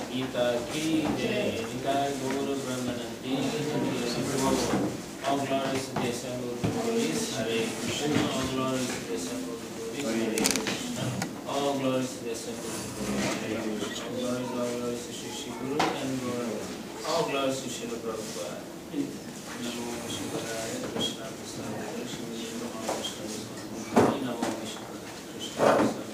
Gita ki jai, Nitai Guru Brahmanandi, all glories to the assembled devotees, Hare Krishna, all glories to the assembled devotees, Hare Krishna, all glories to the assembled devotees, Hare Krishna, all glories to Shri Guru and Guru, all glories to Shri Prabhupada. Namo Shivaya, Krishna Krishna, Shri Rama Krishna Swami, Namo Krishna Krishna Swami.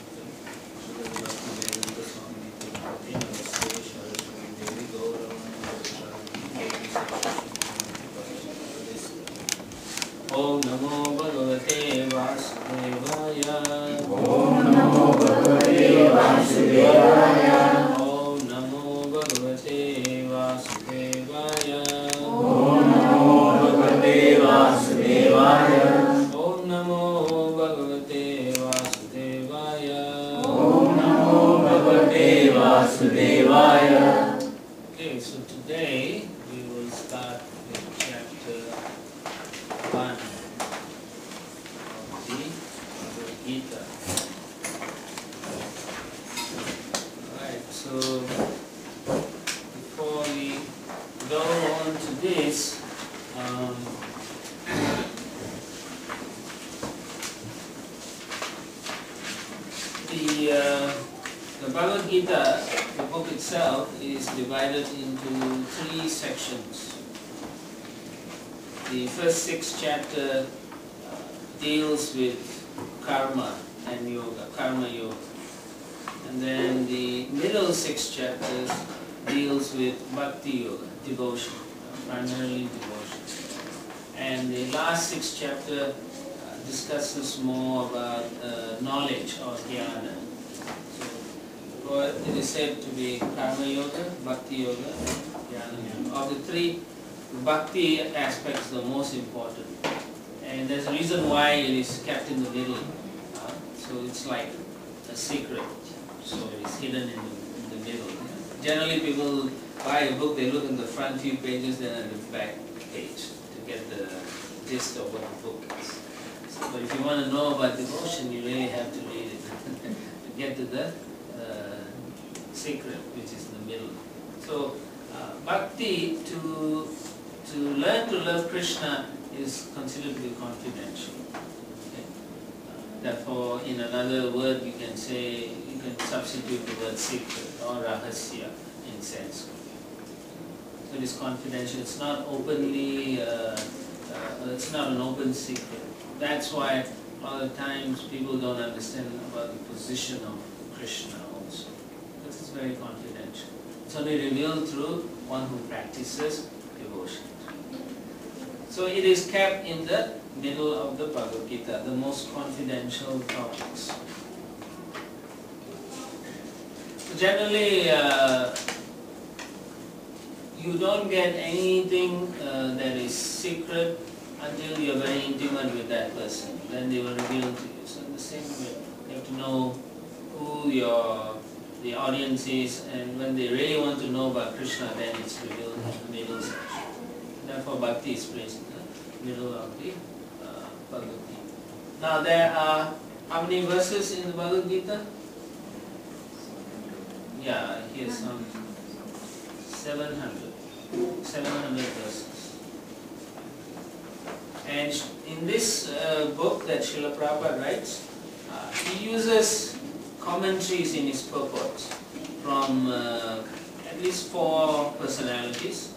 Om Namo Bhagavate Vasudevaya. Om Namo Bhagavate Vasudevaya. Om Namo Bhagavate Vasudevaya. Om Namo Bhagavate Vasudevaya. Om Namo Bhagavate Vasudevaya. Om Namo Bhagavate Vasudevaya. Okay, so today we will start with chapter 1 of the Bhagavad Gita. Alright, so before we go on to this, the Bhagavad Gita, the book itself, is divided into 3 sections. The first 6 chapters deals with karma and yoga, karma yoga. And then the middle 6 chapters deals with bhakti yoga, devotion, primarily devotion. And the last 6 chapters discusses more about knowledge or jnana. So it is said to be karma yoga, bhakti yoga, jnana yoga. Of the 3, bhakti aspect is the most important, and there's a reason why it is kept in the middle. So it's like a secret, so it is hidden in the middle. Generally people buy a book, they look in the front few pages, then at the back page to get the gist of what the book is. So, but if you want to know about devotion, you really have to read it to get to the secret, which is in the middle. So bhakti, to learn to love Krishna, is considered to be confidential. Okay? Therefore, in another word, you can say, you can substitute the word secret or rahasya in Sanskrit. So it is confidential. It's not openly. It's not an open secret. That's why a lot of times people don't understand about the position of Krishna also, because it's very confidential. It's only revealed through one who practices devotion. So it is kept in the middle of the Bhagavad Gita, the most confidential topics. So generally, you don't get anything that is secret until you are very intimate with that person. Then they will reveal to you. So in the same way, you have to know who the audience is, and when they really want to know about Krishna, then it's revealed in the middle section. Therefore, bhakti is placed in the middle of the Bhagavad Gita. Now there are how many verses in the Bhagavad Gita? Yeah, here's some 700 verses. And in this book that Srila Prabhupada writes, he uses commentaries in his purports from at least 4 personalities.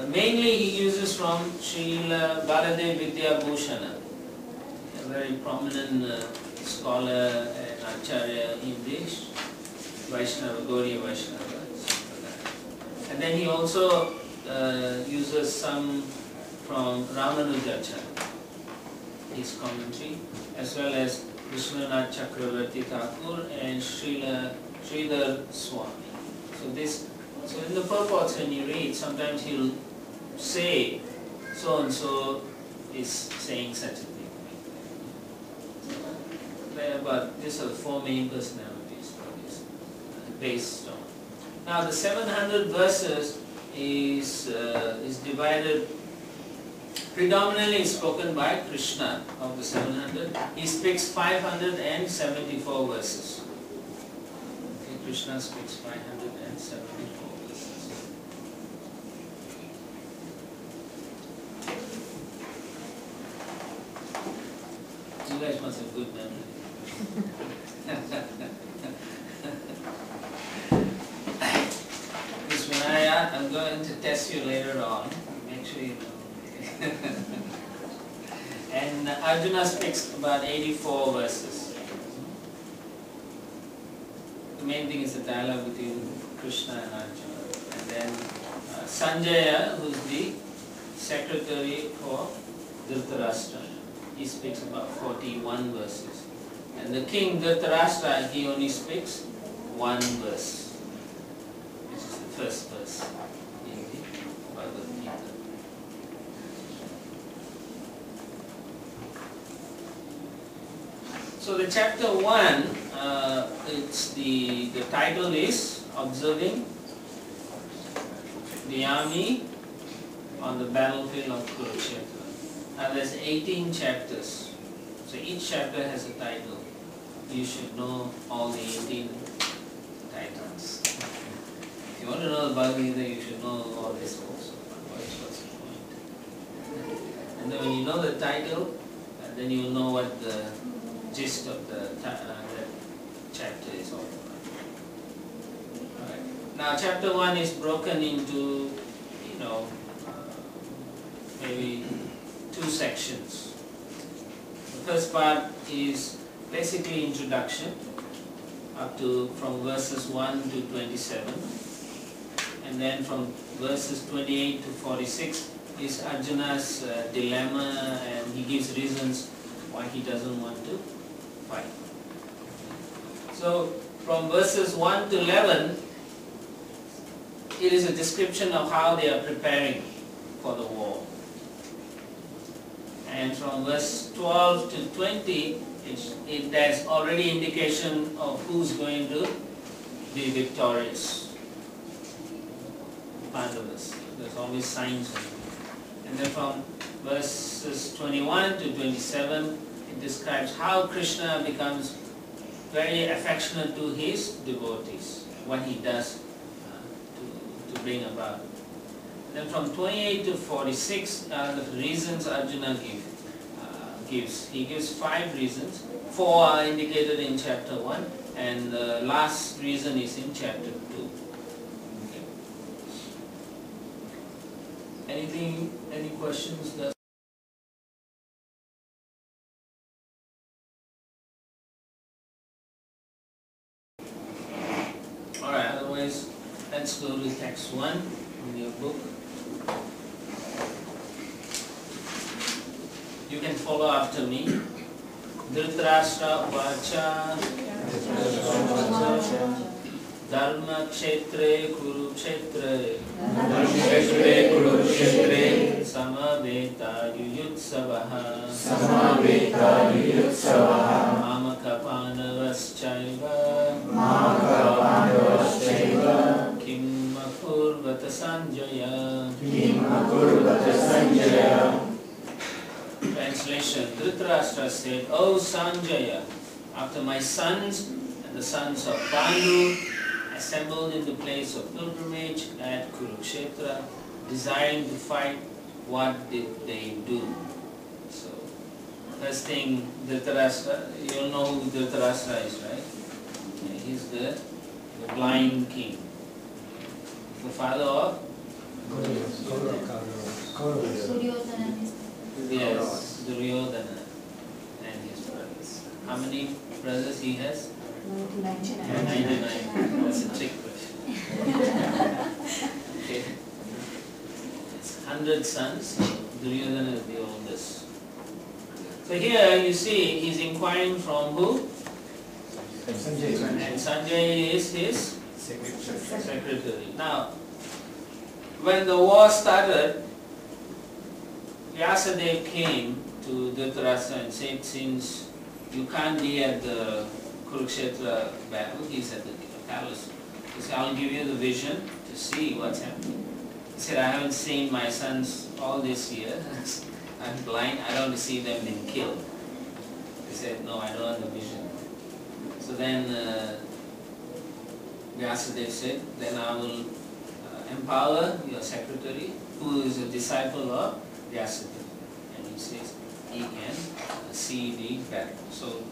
Mainly he uses from Srila Baladev Vidyabhushana, a very prominent scholar and acharya in this, Vaishnava, Gaudiya Vaishnava. And then he also uses some from Ramanujacharya, his commentary, as well as Vishwanath Chakravarti Thakur and Sridhar Swami. So in the purports when you read, sometimes he'll say so and so is saying such a thing. But these are the 4 main personalities based on. Now the 700 verses is divided. Predominantly is spoken by Krishna of the 700. He speaks 574 verses. Okay, Krishna speaks 574. You guys must have good memory. Miss Vinaya, I'm going to test you later on. Make sure you know. And Arjuna speaks about 84 verses. The main thing is the dialogue between Krishna and Arjuna. And then Sanjaya, who's the secretary for Dhritarashtra, he speaks about 41 verses. And the king Dhritarashtra, he only speaks one verse, which is the first verse in the Bhagavad-Gita. So the chapter 1, it's the title is Observing the Army on the Battlefield of Kurukshetra. Now there's 18 chapters, so each chapter has a title. You should know all the 18 titles. If you want to know the Bhagavad Gita, you should know all this also. What's the point? And then when you know the title, then you will know what the gist of the chapter is all about. Alright. Now chapter 1 is broken into, maybe 2 sections. The first part is basically introduction up to from verses 1 to 27, and then from verses 28 to 46 is Arjuna's dilemma, and he gives reasons why he doesn't want to fight. So from verses 1 to 11 it is a description of how they are preparing for the war. And from verse 12 to 20, there's already indication of who's going to be victorious. Pandavas. There's always signs of it. And then from verses 21 to 27, it describes how Krishna becomes very affectionate to his devotees, what he does to bring about. Then from 28 to 46 are the reasons Arjuna gives. He gives 5 reasons. 4 are indicated in chapter 1, and the last reason is in chapter 2. Okay. Any questions? Alright, otherwise let's go to text 1 in your book. You can follow after me. Dhritarashtra vacha dharma kshetre kurukshetre samaveta yuyutsavaha mamaka pandavaschaiva kim akurvata sanjaya. Translation. Dhritarashtra said, O Sanjaya, after my sons and the sons of Pandu assembled in the place of pilgrimage at Kurukshetra, desiring to fight, what did they do? So, first thing, Dhritarashtra, you all know who Dhritarashtra is, right? He's the blind king. The father of? Yes, Duryodhana and his brothers. How many brothers he has? 99. That's a trick question. Okay. It's 100 sons. Duryodhana is the oldest. So here you see he's inquiring from who? Sanjay. And Sanjay is his secretary. Now, when the war started, Vyasadeva came to Dhritarashtra and said, since you can't be at the Kurukshetra battle, he's at the palace. He said, I'll give you the vision to see what's happening. He said, I haven't seen my sons all this year. I'm blind, I don't want to see them being killed. He said, no, I don't want the vision. So then Vyasadeva said, then I will empower your secretary, who is a disciple of Vyasadeva. And he says, he can see the pattern. So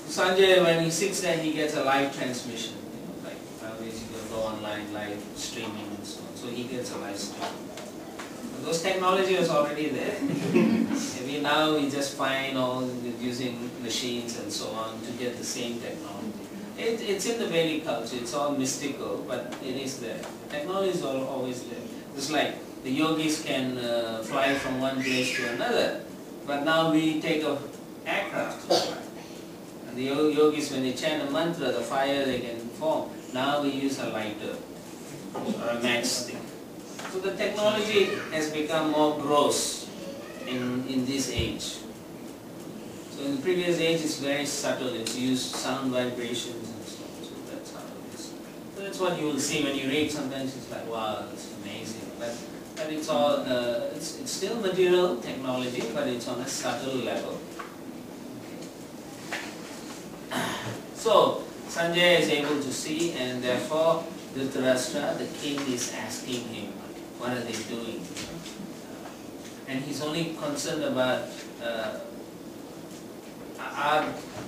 Sanjay, when he sits there, he gets a live transmission. Like nowadays you can go online, live streaming and so on. So he gets a live stream. Those technology was already there. Maybe now we just find all using machines and so on to get the same technology. It's in the Vedic culture, it's all mystical, but it is there. Technology is always there. Just like the yogis can fly from one place to another, but now we take an aircraft to fly. And the yogis, when they chant a mantra, the fire they can form. Now we use a lighter or a matchstick. So the technology has become more gross in this age. So in the previous age it's very subtle, it's used sound vibrations and so on. So that's how it is. So that's what you will see when you read. Sometimes it's like, wow, that's amazing. But it's all, it's still material technology, but it's on a subtle level. So Sanjay is able to see, and therefore Dhritarashtra, the king, is asking him, what are they doing? And he's only concerned about,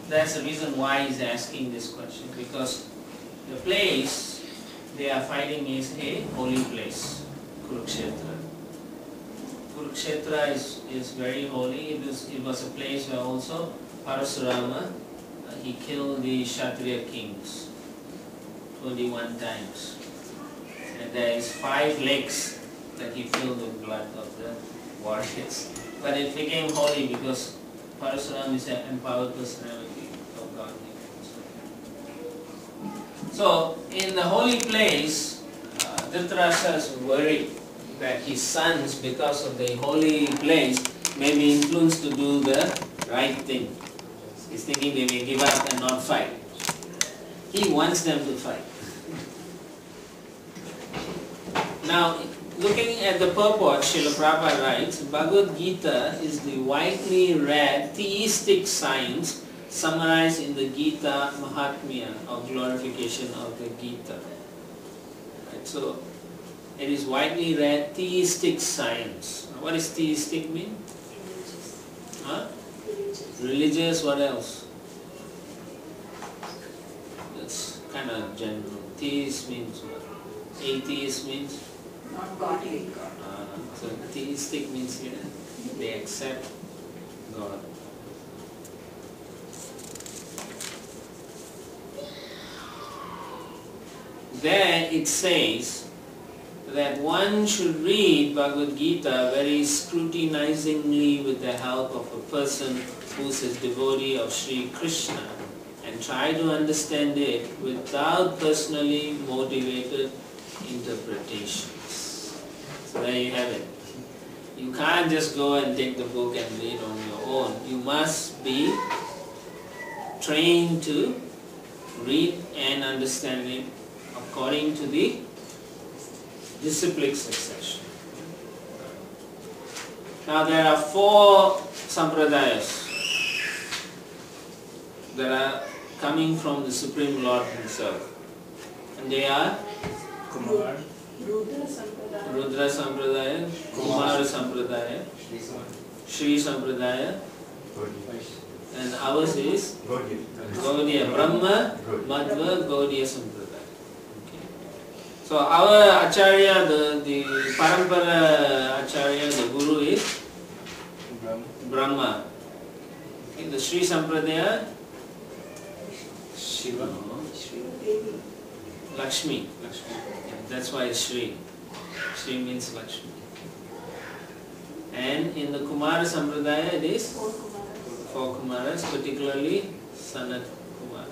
that's the reason why he's asking this question, because the place they are fighting is a holy place, Kurukshetra. Kurukshetra is very holy. It was a place where also Parasurama, he killed the Kshatriya kings 21 times. And there is 5 lakes that he filled with blood of the warriors. But it became holy because Parasurama is an empowered personality of God. So in the holy place, Dhritarashtra is worried that his sons, because of the holy place, may be influenced to do the right thing. He's thinking they may give up and not fight. He wants them to fight. Now, looking at the purport, Srila Prabhupada writes, Bhagavad-Gita is the widely read theistic science summarized in the Gita Mahatmya, or glorification of the Gita. Right, so, it is widely read theistic science. What does theistic mean? Religious. Huh? Religious. Religious, what else? That's kind of general. Theist means what? Atheist means? Not godly. So theistic means here, they accept God. There it says that one should read Bhagavad Gita very scrutinizingly with the help of a person who is a devotee of Shri Krishna and try to understand it without personally motivated interpretations. So there you have it. You can't just go and take the book and read on your own. You must be trained to read and understand it according to the disciplic succession. Now there are 4 sampradayas that are coming from the Supreme Lord Himself. And they are Rudra Sampradaya. Rudra Sampradaya, Kumara Sampradaya, Shri Sampradaya, and ours is Gaudiya, Brahma, Madhva, Gaudiya Sampradaya. Okay. So our Acharya, the Parampara Acharya, the Guru is Brahma. Okay, the Shri Sampradaya, Shiva, Lakshmi. Yeah, that's why it's Shri. Shri means Lakshmi. And in the Kumara Sampradaya it is 4 Kumaras, particularly Sanat Kumara,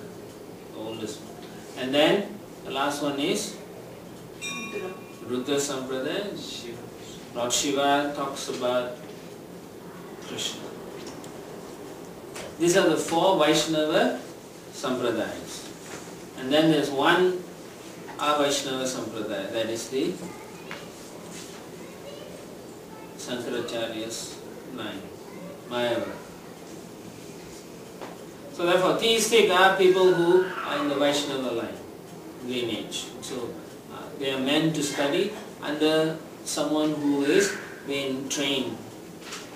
the oldest one. And then the last one is Rudra Sampradaya. Lord Shiva talks about Krishna. These are the 4 Vaishnava Sampradayas. And then there's one Avaishnava Sampradaya, that is the Shankaracharya's 9, Mayavada. So therefore, theistic are people who are in the Vaishnava line, lineage. So they are meant to study under someone who is being trained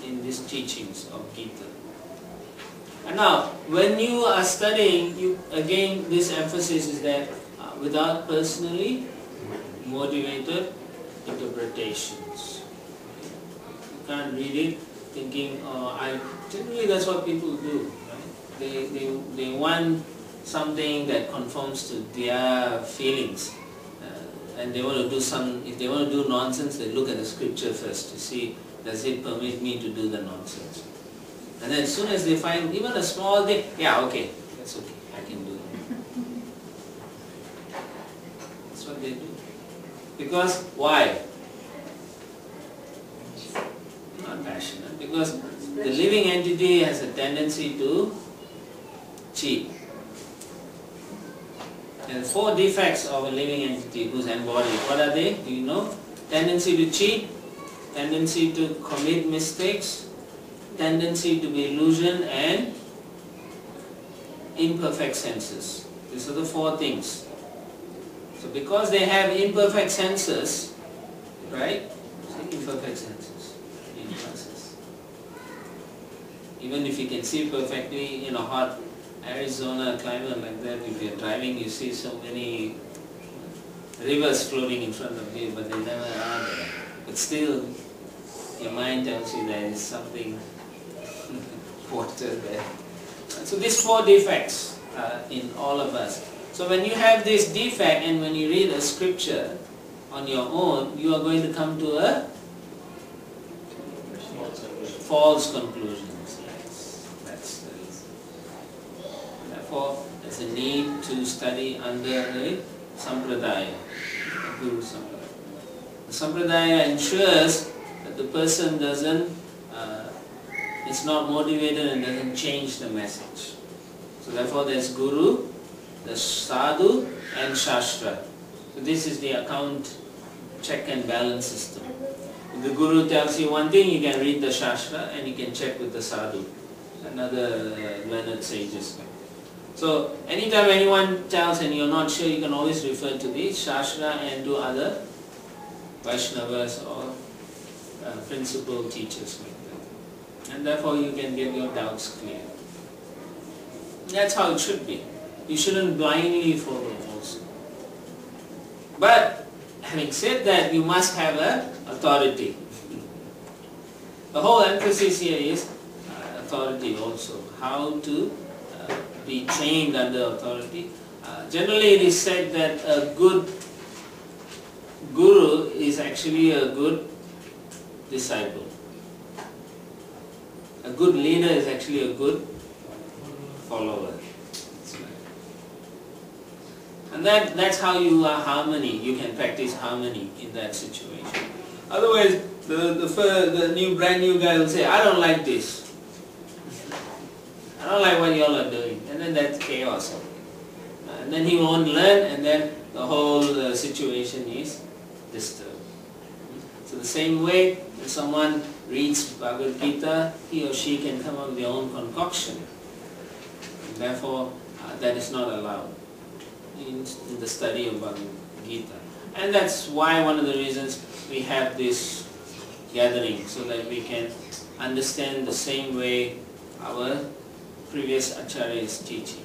in these teachings of Gita. And now, when you are studying, again this emphasis is that without personally motivated interpretations. You can't read it thinking, generally that's what people do, right? They want something that conforms to their feelings. And they want to do if they want to do nonsense, they look at the scripture first to see, does it permit me to do the nonsense? And then as soon as they find even a small thing, yeah, okay, that's okay, I can do it. That's what they do. Because, why? Not passionate. Because the living entity has a tendency to cheat. There are 4 defects of a living entity who's embodied. What are they? Do you know? Tendency to cheat, tendency to commit mistakes, tendency to be illusion, and imperfect senses. These are the 4 things. So because they have imperfect senses, right? Imperfect senses in process. Even if you can see perfectly in a hot Arizona climate like that, if you're driving, you see so many rivers floating in front of you, but they never are there. But still, your mind tells you there is something water there. So these 4 defects in all of us. So when you have this defect and when you read a scripture on your own, you are going to come to a false conclusions. Yes, that's the reason. Therefore, there's a need to study under a sampradaya, a guru sampradaya. The sampradaya ensures that the person is not motivated and doesn't change the message. So therefore there's guru, there's sadhu, and shastra. So this is the account check and balance system. If the guru tells you one thing, you can read the shastra and you can check with the sadhu, another learned sages. So anytime anyone tells and you're not sure, you can always refer to the shastra and to other Vaishnavas or principal teachers like that. And therefore you can get your doubts clear. That's how it should be. You shouldn't blindly follow also. But having said that, you must have an authority. The whole emphasis here is authority also. How to be trained under authority. Generally it is said that a good guru is actually a good disciple. A good leader is actually a good follower. And that's how you are harmony. You can practice harmony in that situation. Otherwise, the brand new guy will say, I don't like this. I don't like what you all are doing. And then that's chaos. And then he won't learn, and then the whole situation is disturbed. So the same way, if someone reads Bhagavad Gita, he or she can come up with their own concoction. And therefore, that is not allowed in the study of Bhagavad Gita. And that's why one of the reasons we have this gathering, so that we can understand the same way our previous Acharya is teaching.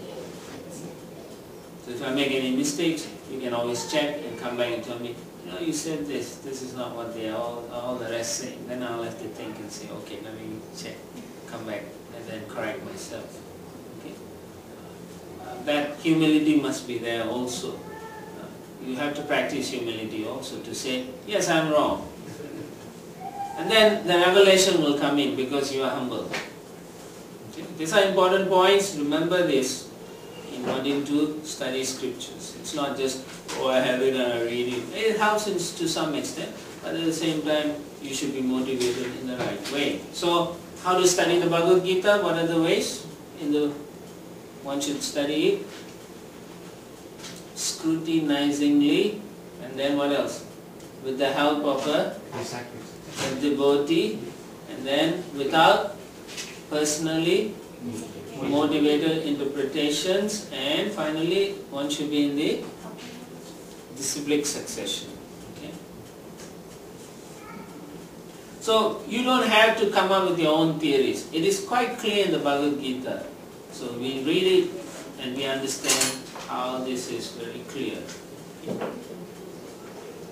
So if I make any mistakes, you can always check and come back and tell me, you said this is not what they all the rest say. Then I'll have to think and say, okay, let me check, come back, and then correct myself. Okay? That humility must be there also. You have to practice humility also to say, yes, I'm wrong. And then the revelation will come in because you are humble. Okay? These are important points. Remember this in wanting to study scriptures. It's not just, oh, I have it and I read it. It helps to some extent, but at the same time, you should be motivated in the right way. So, how to study the Bhagavad Gita? What are the ways one should study it? Scrutinizingly, and then what else? With the help of a devotee, and then without personally motivated interpretations, and finally one should be in the disciplic succession. Okay? So you don't have to come up with your own theories. It is quite clear in the Bhagavad Gita. So we read it and we understand how this is very clear.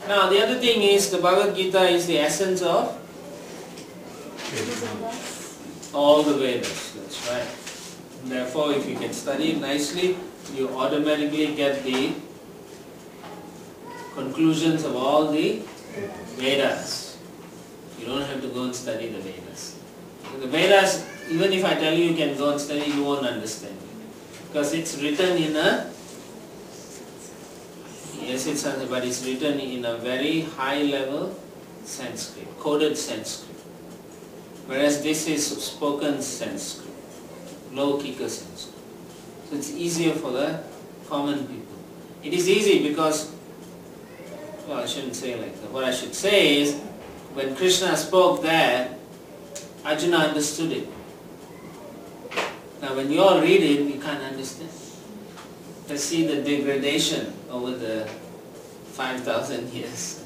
Now the other thing is the Bhagavad Gita is the essence of all the Vedas. That's right. Therefore, if you can study it nicely, you automatically get the conclusions of all the Vedas. You don't have to go and study the Vedas. The Vedas, even if I tell you you can go and study, you won't understand it. Because it's written in a, yes it's Sanskrit, but it's written in a very high level Sanskrit, coded Sanskrit. Whereas this is spoken Sanskrit, Laukika Sanskrit. So it's easier for the common people. It is easy because, well I shouldn't say like that. What I should say is, when Krishna spoke that, Arjuna understood it. Now when you all read it, you can't understand. Let's see the degradation over the 5,000 years.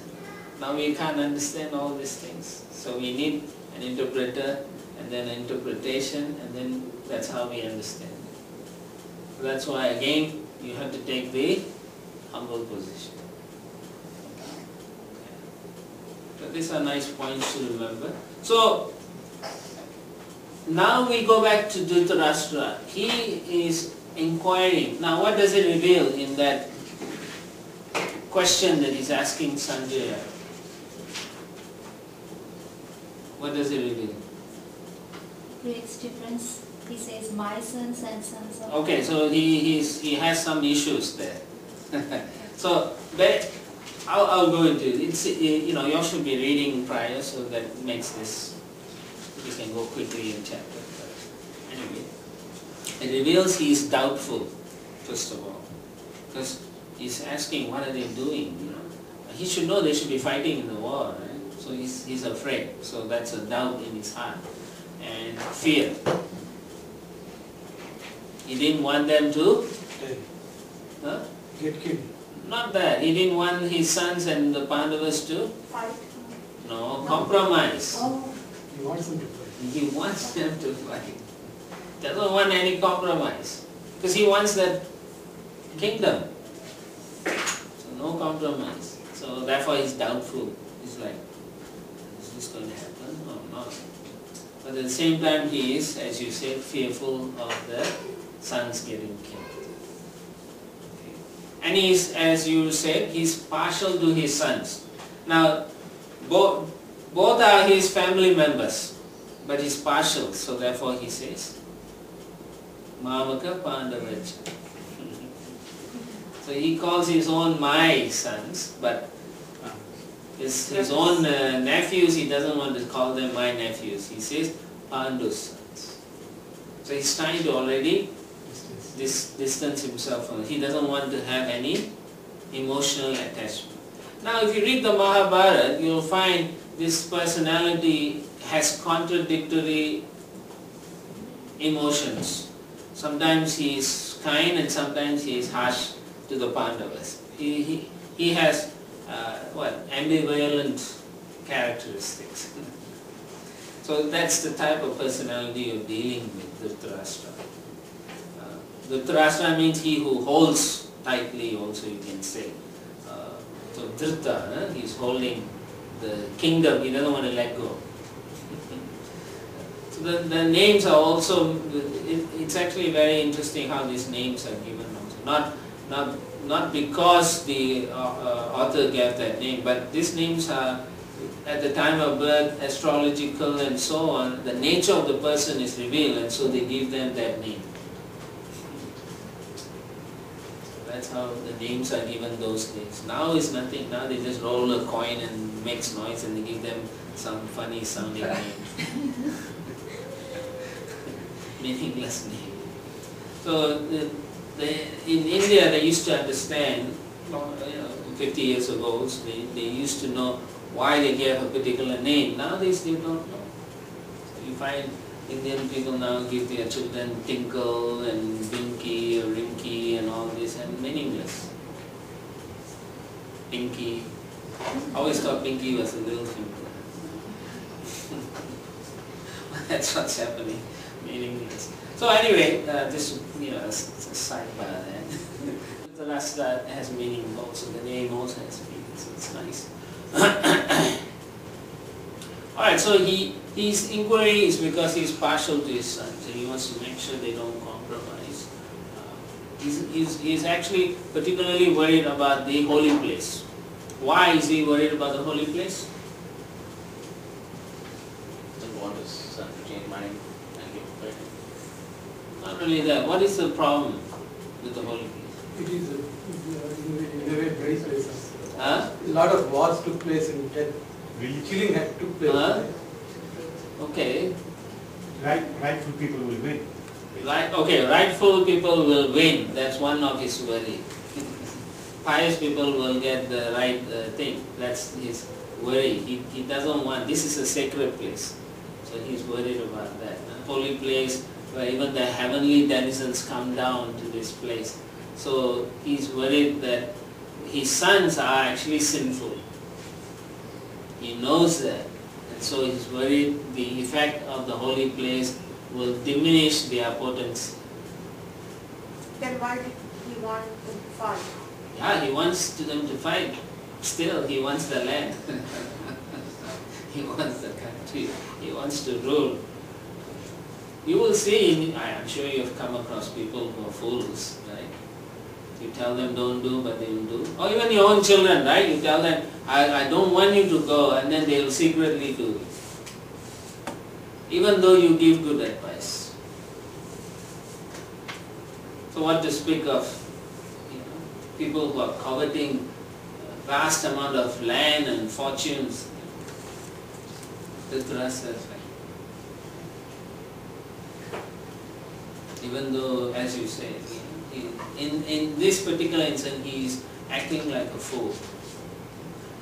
Now we can't understand all these things. So we need an interpreter and then an interpretation, and then that's how we understand. So that's why again you have to take the humble position. So these are nice points to remember. So now we go back to Dhritarashtra. He is inquiring. Now what does it reveal in that question that he's asking Sanjaya? What does it reveal? Creates difference. He says my sons and sons of... Okay, so he has some issues there. So I'll go into it. It's, you know, you all should be reading prior, so that makes this, we can go quickly in chapter. But anyway, it reveals he is doubtful, first of all, because he's asking what are they doing, you know. He should know they should be fighting in the war, right? So he's afraid. So that's a doubt in his heart. And fear. He didn't want them to get killed. Not that. He didn't want his sons and the Pandavas to Fight. no, compromise. Oh. He wants them to fight. He wants them to fight. Doesn't want any compromise. Because he wants that kingdom. So no compromise. So therefore he's doubtful. He's like, is this going to happen or not? But at the same time he is, as you said, fearful of the sons getting killed. Okay. And he is, as you said, he's partial to his sons. Now, both are his family members, but he's partial, so therefore he says, Mamaka Pandavacha. So he calls his own my sons, but his own nephews, he doesn't want to call them my nephews. He says Pandu's sons. So he's trying to already distance himself from it. He doesn't want to have any emotional attachment. Now if you read the Mahabharata, you'll find this personality has contradictory emotions. Sometimes he is kind and sometimes he is harsh to the Pandavas. He has ambivalent characteristics. So that's the type of personality you're dealing with Dhritarashtra. Dhritarashtra means he who holds tightly also, you can say. So Dhrita, he's holding the kingdom, he doesn't want to let go. So the names are also, it's actually very interesting how these names are given also. Not because the author gave that name, but these names are at the time of birth, astrological and so on, the nature of the person is revealed and so they give them that name. That's how the names are given those days. Now is nothing, now they just roll a coin and makes noise and they give them some funny sounding name. Meaningless name. So in India they used to understand, 50 years ago, they used to know why they gave a particular name. Nowadays they don't know. So you find Indian people now give their children Tinkle and Binky or Rinky and all this, and meaningless. Pinky. I always thought Pinky was a little simpler. That's what's happening, meaningless. So anyway, this is a sidebar there. The Rasta has meaning also, the name also has meaning, so it's nice. Alright, so his inquiry is because he's partial to his son, so he wants to make sure they don't compromise. He's actually particularly worried about the holy place. Why is he worried about the holy place? Doesn't want his son to change mind and give away. Not only that, what is the problem with the holy place? It is in a way very places. Huh? A lot of wars took place in that. Killing had took place. Huh? Okay. Rightful people will win. Rightful people will win. That's one of his worry. Pious people will get the right thing. That's his worry. He doesn't want, this is a sacred place. So he's worried about that. A holy place where even the heavenly denizens come down to this place. So he's worried that his sons are actually sinful. He knows that. And so he's worried the effect of the holy place will diminish their potency. Then why did he want to fight? Yeah, he wants them to fight. Still, he wants the land. He wants the country. He wants to rule. You will see, I'm sure you have come across people who are fools, right? You tell them don't do, but they will do. Or even your own children, right? You tell them, I don't want you to go, and then they will secretly do it. Even though you give good advice. So what to speak of people who are coveting vast amount of land and fortunes. Even though, as you say, in this particular instance, he is acting like a fool.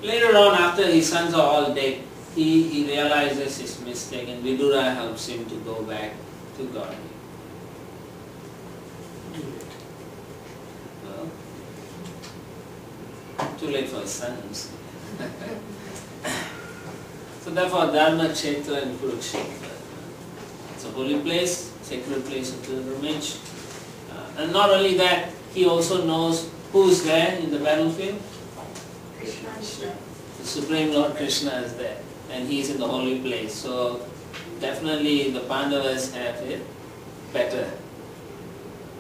Later on, after his sons are all dead, he realizes his mistake, and Vidura helps him to go back to God. Well, too late for his sons. So therefore, Dharma, Kshetra and Kurukshetra. It's a holy place, sacred place of pilgrimage. And not only that, he also knows who's there in the battlefield. Krishna. The Supreme Lord Krishna is there, and he is in the holy place. So definitely the Pandavas have it better.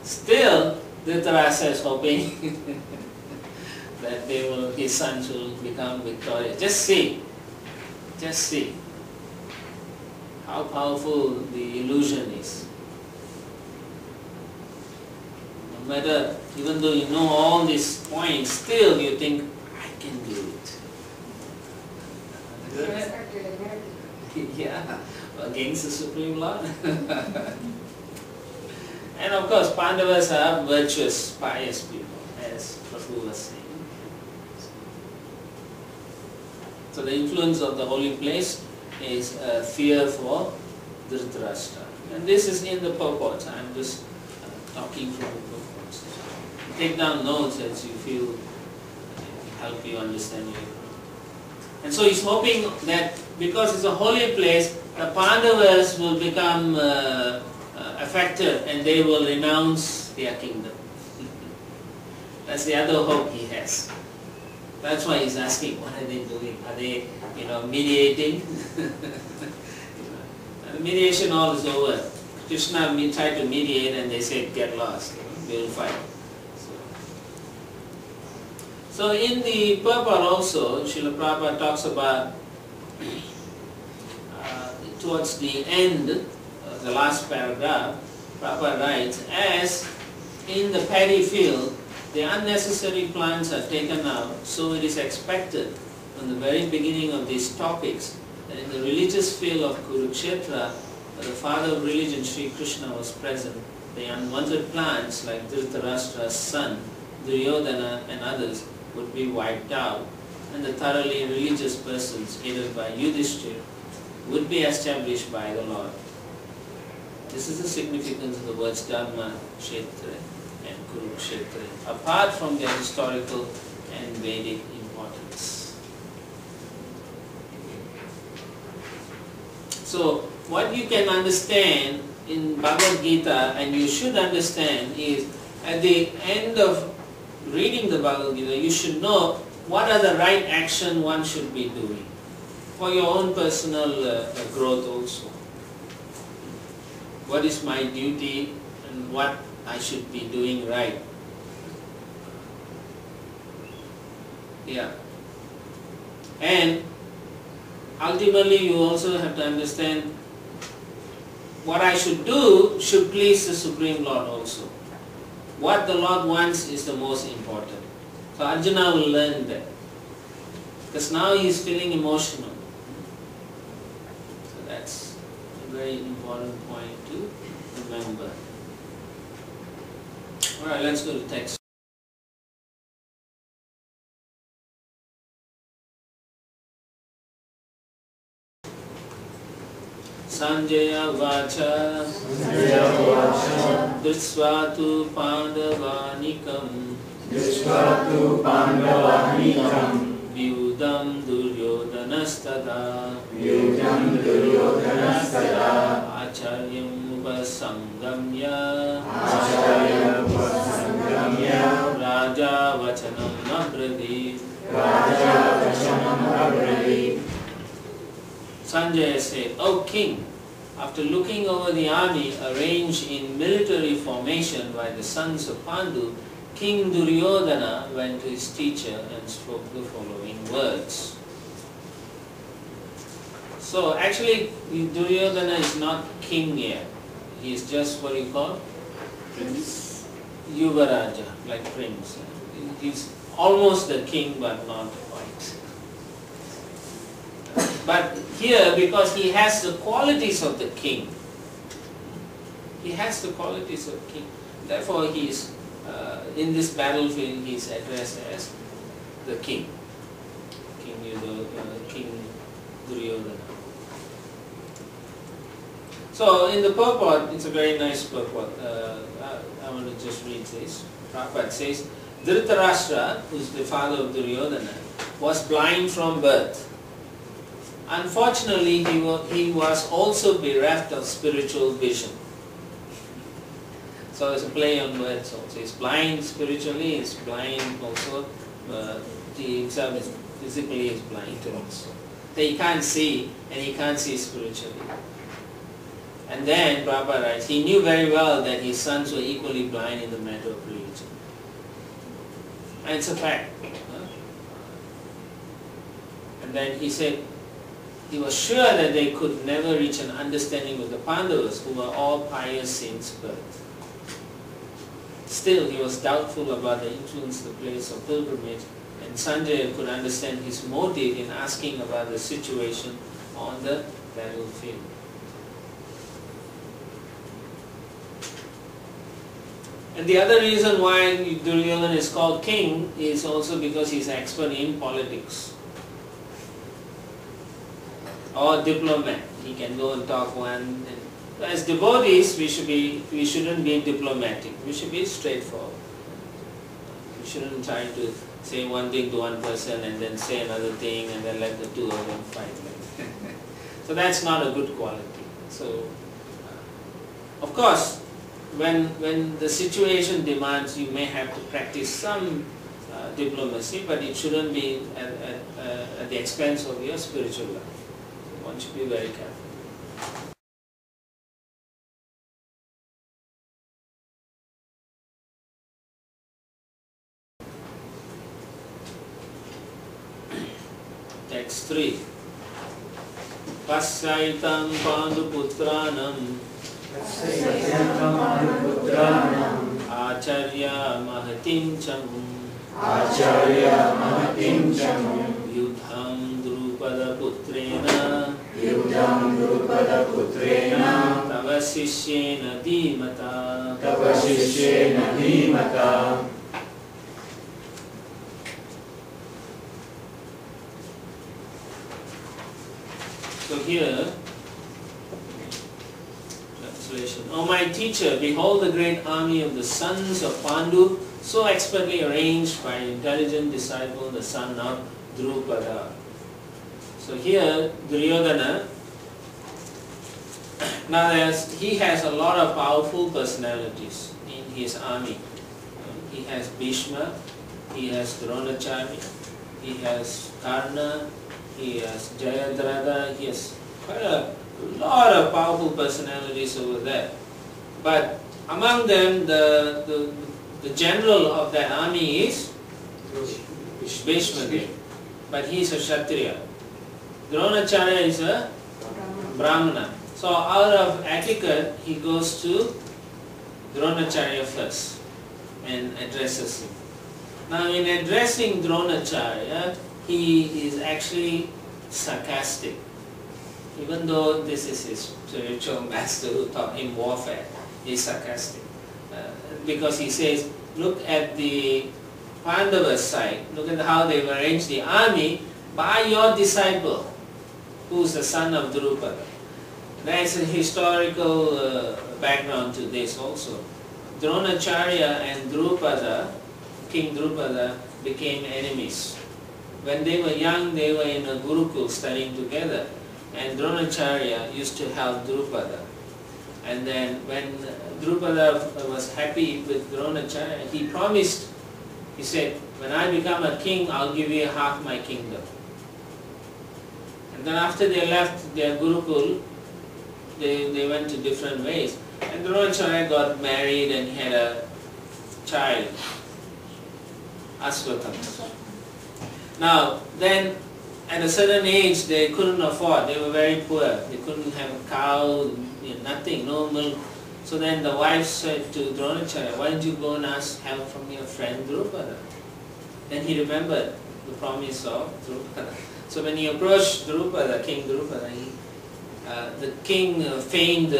Still, Dhritarashtra is hoping that his sons will become victorious. Just see how powerful the illusion is. No matter, even though you know all these points, still you think, I can do it. Yeah, against the Supreme Lord. And of course, Pandavas are virtuous, pious people, as Prabhu was saying. So the influence of the holy place is fear for Dhritarashtra. And this is in the purports. I'm just talking from the purports. Take down notes as you feel help you understand it. And so he's hoping that because it's a holy place, the Pandavas will become affected and they will renounce their kingdom. That's the other hope he has. That's why he's asking, what are they doing? Are they, mediating? The mediation all is over. Krishna tried to mediate and they said, get lost, we'll fight. So in the purport also, Srila Prabhupada talks about, towards the end, the last paragraph, Prabhupada writes, as in the paddy field, the unnecessary plants are taken out, so it is expected from the very beginning of these topics that in the religious field of Kurukshetra, where the father of religion, Shri Krishna, was present, the unwanted plants like Dhritarashtra's son, Duryodhana and others would be wiped out, and the thoroughly religious persons, aided by Yudhishthira, would be established by the Lord. This is the significance of the words Dharma, Kshetra and Kurukshetra, apart from their historical and Vedic importance. So, what you can understand in Bhagavad Gita, and you should understand, is at the end of reading the Bhagavad Gita, you should know what are the right action one should be doing for your own personal growth also. What is my duty and what I should be doing right. Yeah. And ultimately you also have to understand what I should do should please the Supreme Lord also. What the Lord wants is the most important. So Arjuna will learn that. Because now he is feeling emotional. So that's a very important point to remember. Alright, let's go to text. Sanjaya vacha Drisva tu pandavanikam Vyudam duryodhanastada Acharyam upasangamya Raja vachanam abradit. Sanjaya said, O king, after looking over the army arranged in military formation by the sons of Pandu, King Duryodhana went to his teacher and spoke the following words. So actually Duryodhana is not king yet. He is just what you call? Prince. Yuvaraja, like prince. He's almost the king but not quite. But here, because he has the qualities of the king, he has the qualities of the king. Therefore, he is in this battlefield. He is addressed as the king, King Duryodhana. So, in the purport, it's a very nice purport. I want to just read this. Prabhupada says, Dhritarashtra, who is the father of Duryodhana, was blind from birth. Unfortunately, he was also bereft of spiritual vision. So it's a play on words also. He's blind spiritually, he's blind also. He himself is physically is blind also. So he can't see, and he can't see spiritually. And then Prabhupada writes, he knew very well that his sons were equally blind in the matter of religion. And it's a fact. And then he said, he was sure that they could never reach an understanding with the Pandavas, who were all pious since birth. Still, he was doubtful about the influence of the place of pilgrimage, and Sanjaya could understand his motive in asking about the situation on the battlefield. And the other reason why Duryodhana is called king is also because he is expert in politics. Or diplomat. He can go and talk one. And as devotees, we shouldn't be diplomatic. We should be straightforward. We shouldn't try to say one thing to one person and then say another thing and then let the two of them fight. So that's not a good quality. So, of course, when the situation demands, you may have to practice some diplomacy, but it shouldn't be at the expense of your spiritual life. One should be very careful. Text 3. Pasyaitam Panduputranam Acharya Mahatimcham Yudham Drupada Putrena Tava Sishyena Dhimata. So here, translation. O my teacher, behold the great army of the sons of Pandu, so expertly arranged by intelligent disciple, the son of Drupada. So here, Duryodhana Now he has a lot of powerful personalities in his army. He has Bhishma, he has Dronacharya, he has Karna, he has Jayadratha, he has quite a lot of powerful personalities over there. But among them, the general of that army is Bhishma, but he is a Kshatriya. Dronacharya is a Brahmana. So out of etiquette, he goes to Dronacharya first and addresses him. Now in addressing Dronacharya, he is actually sarcastic. Even though this is his spiritual master who taught him warfare, he is sarcastic. Because he says, look at the Pandava's side, look at how they've arranged the army by your disciple, who is the son of Drupada. There is a historical background to this also. Dronacharya and Drupada, King Drupada, became enemies. When they were young, they were in a Gurukul studying together, and Dronacharya used to help Drupada. And then when Drupada was happy with Dronacharya, he promised, he said, when I become a king, I'll give you half my kingdom. And then after they left their Gurukul, they went to different ways. And Dronacharya got married and he had a child, Asvatthama. Now, then at a certain age they couldn't afford, they were very poor. They couldn't have a cow, nothing, no milk. So then the wife said to Dronacharya, why don't you go and ask help from your friend Drupada? Then he remembered the promise of Drupada. So when he approached Drupada, King Drupada, the king feigned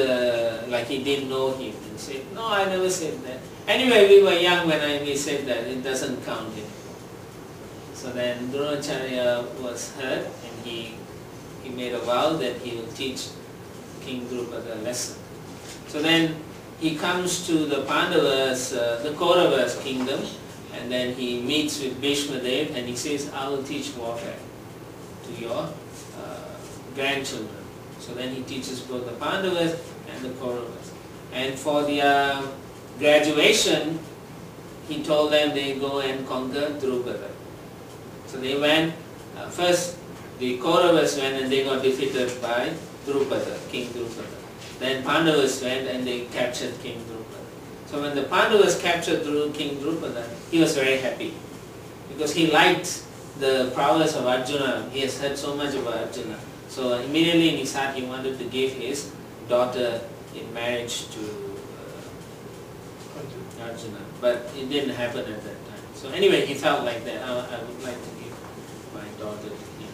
like he didn't know him and said, no, I never said that. Anyway, we were young when we said that, it doesn't count anymore. So then Dronacharya was hurt and he made a vow that he will teach King Drupada a lesson. So then he comes to the Pandavas, the Kauravas kingdom, and then he meets with Bhishma Dev and he says, I will teach warfare to your grandchildren. So then he teaches both the Pandavas and the Kauravas. And for their graduation, he told them they go and conquer Drupada. So they went, first the Kauravas went and they got defeated by Drupada, King Drupada. Then Pandavas went and they captured King Drupada. So when the Pandavas captured King Drupada, he was very happy. Because he liked the prowess of Arjuna. He has heard so much about Arjuna. So immediately in his heart he wanted to give his daughter in marriage to Arjuna. But it didn't happen at that time. So anyway, he felt like that, I would like to give my daughter to him.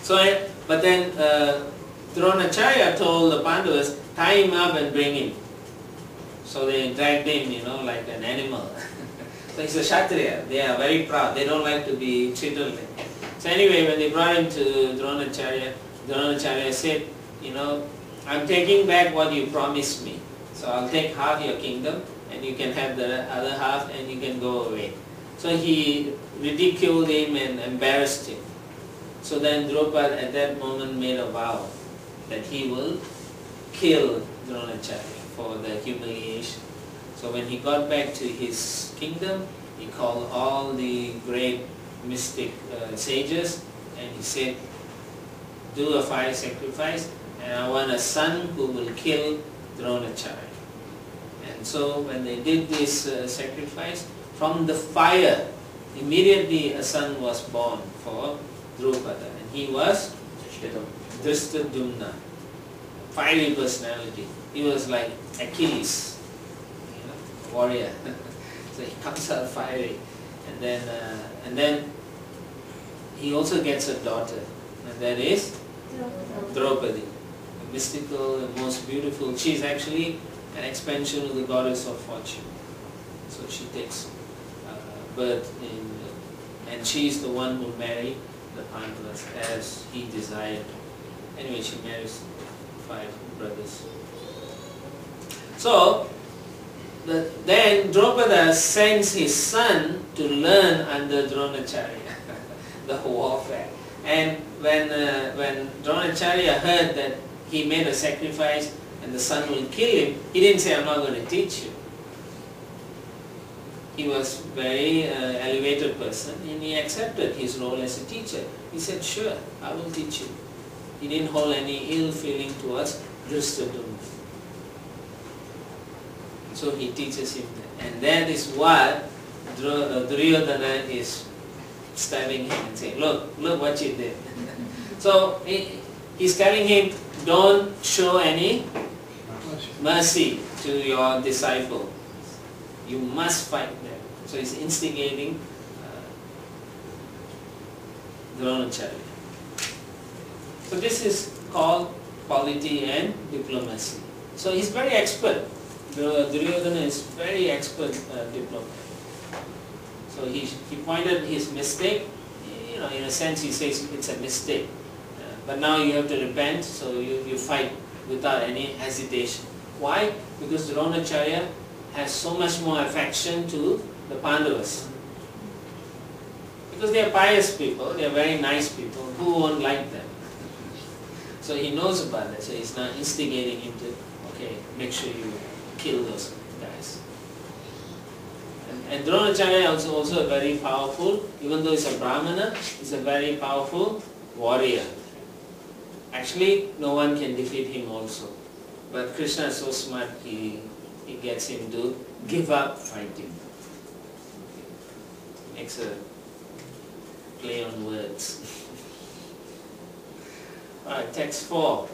So, but then Dronacharya told the Pandavas, tie him up and bring him. So they dragged him, like an animal. So he's a Kshatriya. They are very proud. They don't like to be treated like that. So anyway, when they brought him to Dronacharya, Dronacharya said, I'm taking back what you promised me. So I'll take half your kingdom and you can have the other half and you can go away. So he ridiculed him and embarrassed him. So then Drupada at that moment made a vow that he will kill Dronacharya for the humiliation. So when he got back to his kingdom, he called all the great mystic sages and he said, do a fire sacrifice and I want a son who will kill Dronacharya. And so when they did this sacrifice, from the fire, immediately a son was born for Drupada, and he was Drishtadyumna, fiery personality. He was like Achilles, warrior. So he comes out fiery, and then he also gets a daughter, and that is Draupadi, the mystical, the most beautiful. She is actually an expansion of the goddess of fortune. So she takes birth and she is the one who married the Pandavas as he desired. Anyway, she marries 5 brothers. So then Drupada sends his son to learn under Dronacharya the warfare. And when Dronacharya heard that he made a sacrifice and the son will kill him, he didn't say, I'm not going to teach you. He was a very elevated person and he accepted his role as a teacher. He said, sure, I will teach you. He didn't hold any ill feeling towards Drishtadyumna. So he teaches him that. And that is what Duryodhana is stabbing him and saying, look what you did. So he's telling him, don't show any mercy to your disciple. You must fight them. So he's instigating Dronacharya. So this is called polity and diplomacy. So he's very expert. Duryodhana is very expert diplomat. So he pointed his mistake. In a sense he says it's a mistake. But now you have to repent, so you fight without any hesitation. Why? Because Dronacharya has so much more affection to the Pandavas. Because they are pious people, they are very nice people, who won't like them? So he knows about that, so he's not instigating him to, okay, make sure you kill those guys. And Dronacharya is also very powerful, even though he's a Brahmana, he's a very powerful warrior. Actually, no one can defeat him also. But Krishna is so smart, he gets him to give up fighting. Makes a play on words. Alright, text 4.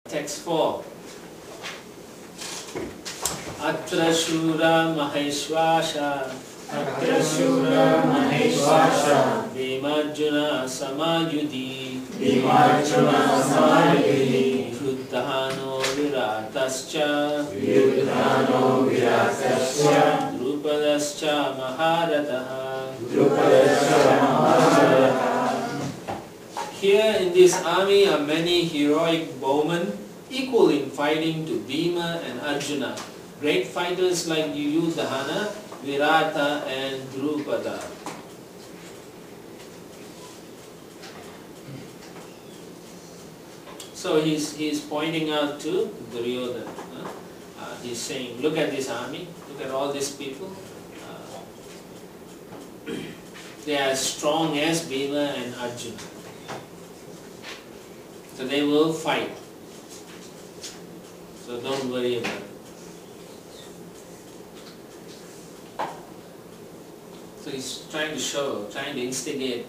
Text 4. Atra Shura Maheshwasha Atra Shura Maheshwasha Bhimarjuna Samayudhi Bhimarjuna Samayudhi Kruddhano Viratascha Vyudhano Viratascha Drupadascha Maharataha. Drupadascha Maharataha. Here in this army are many heroic bowmen equal in fighting to Bhima and Arjuna. Great fighters like Yudhana, Virata and Drupada. So he's pointing out to Duryodhana. He's saying, look at this army, look at all these people. They are as strong as Bhima and Arjuna. So they will fight. So don't worry about it. So he's trying to instigate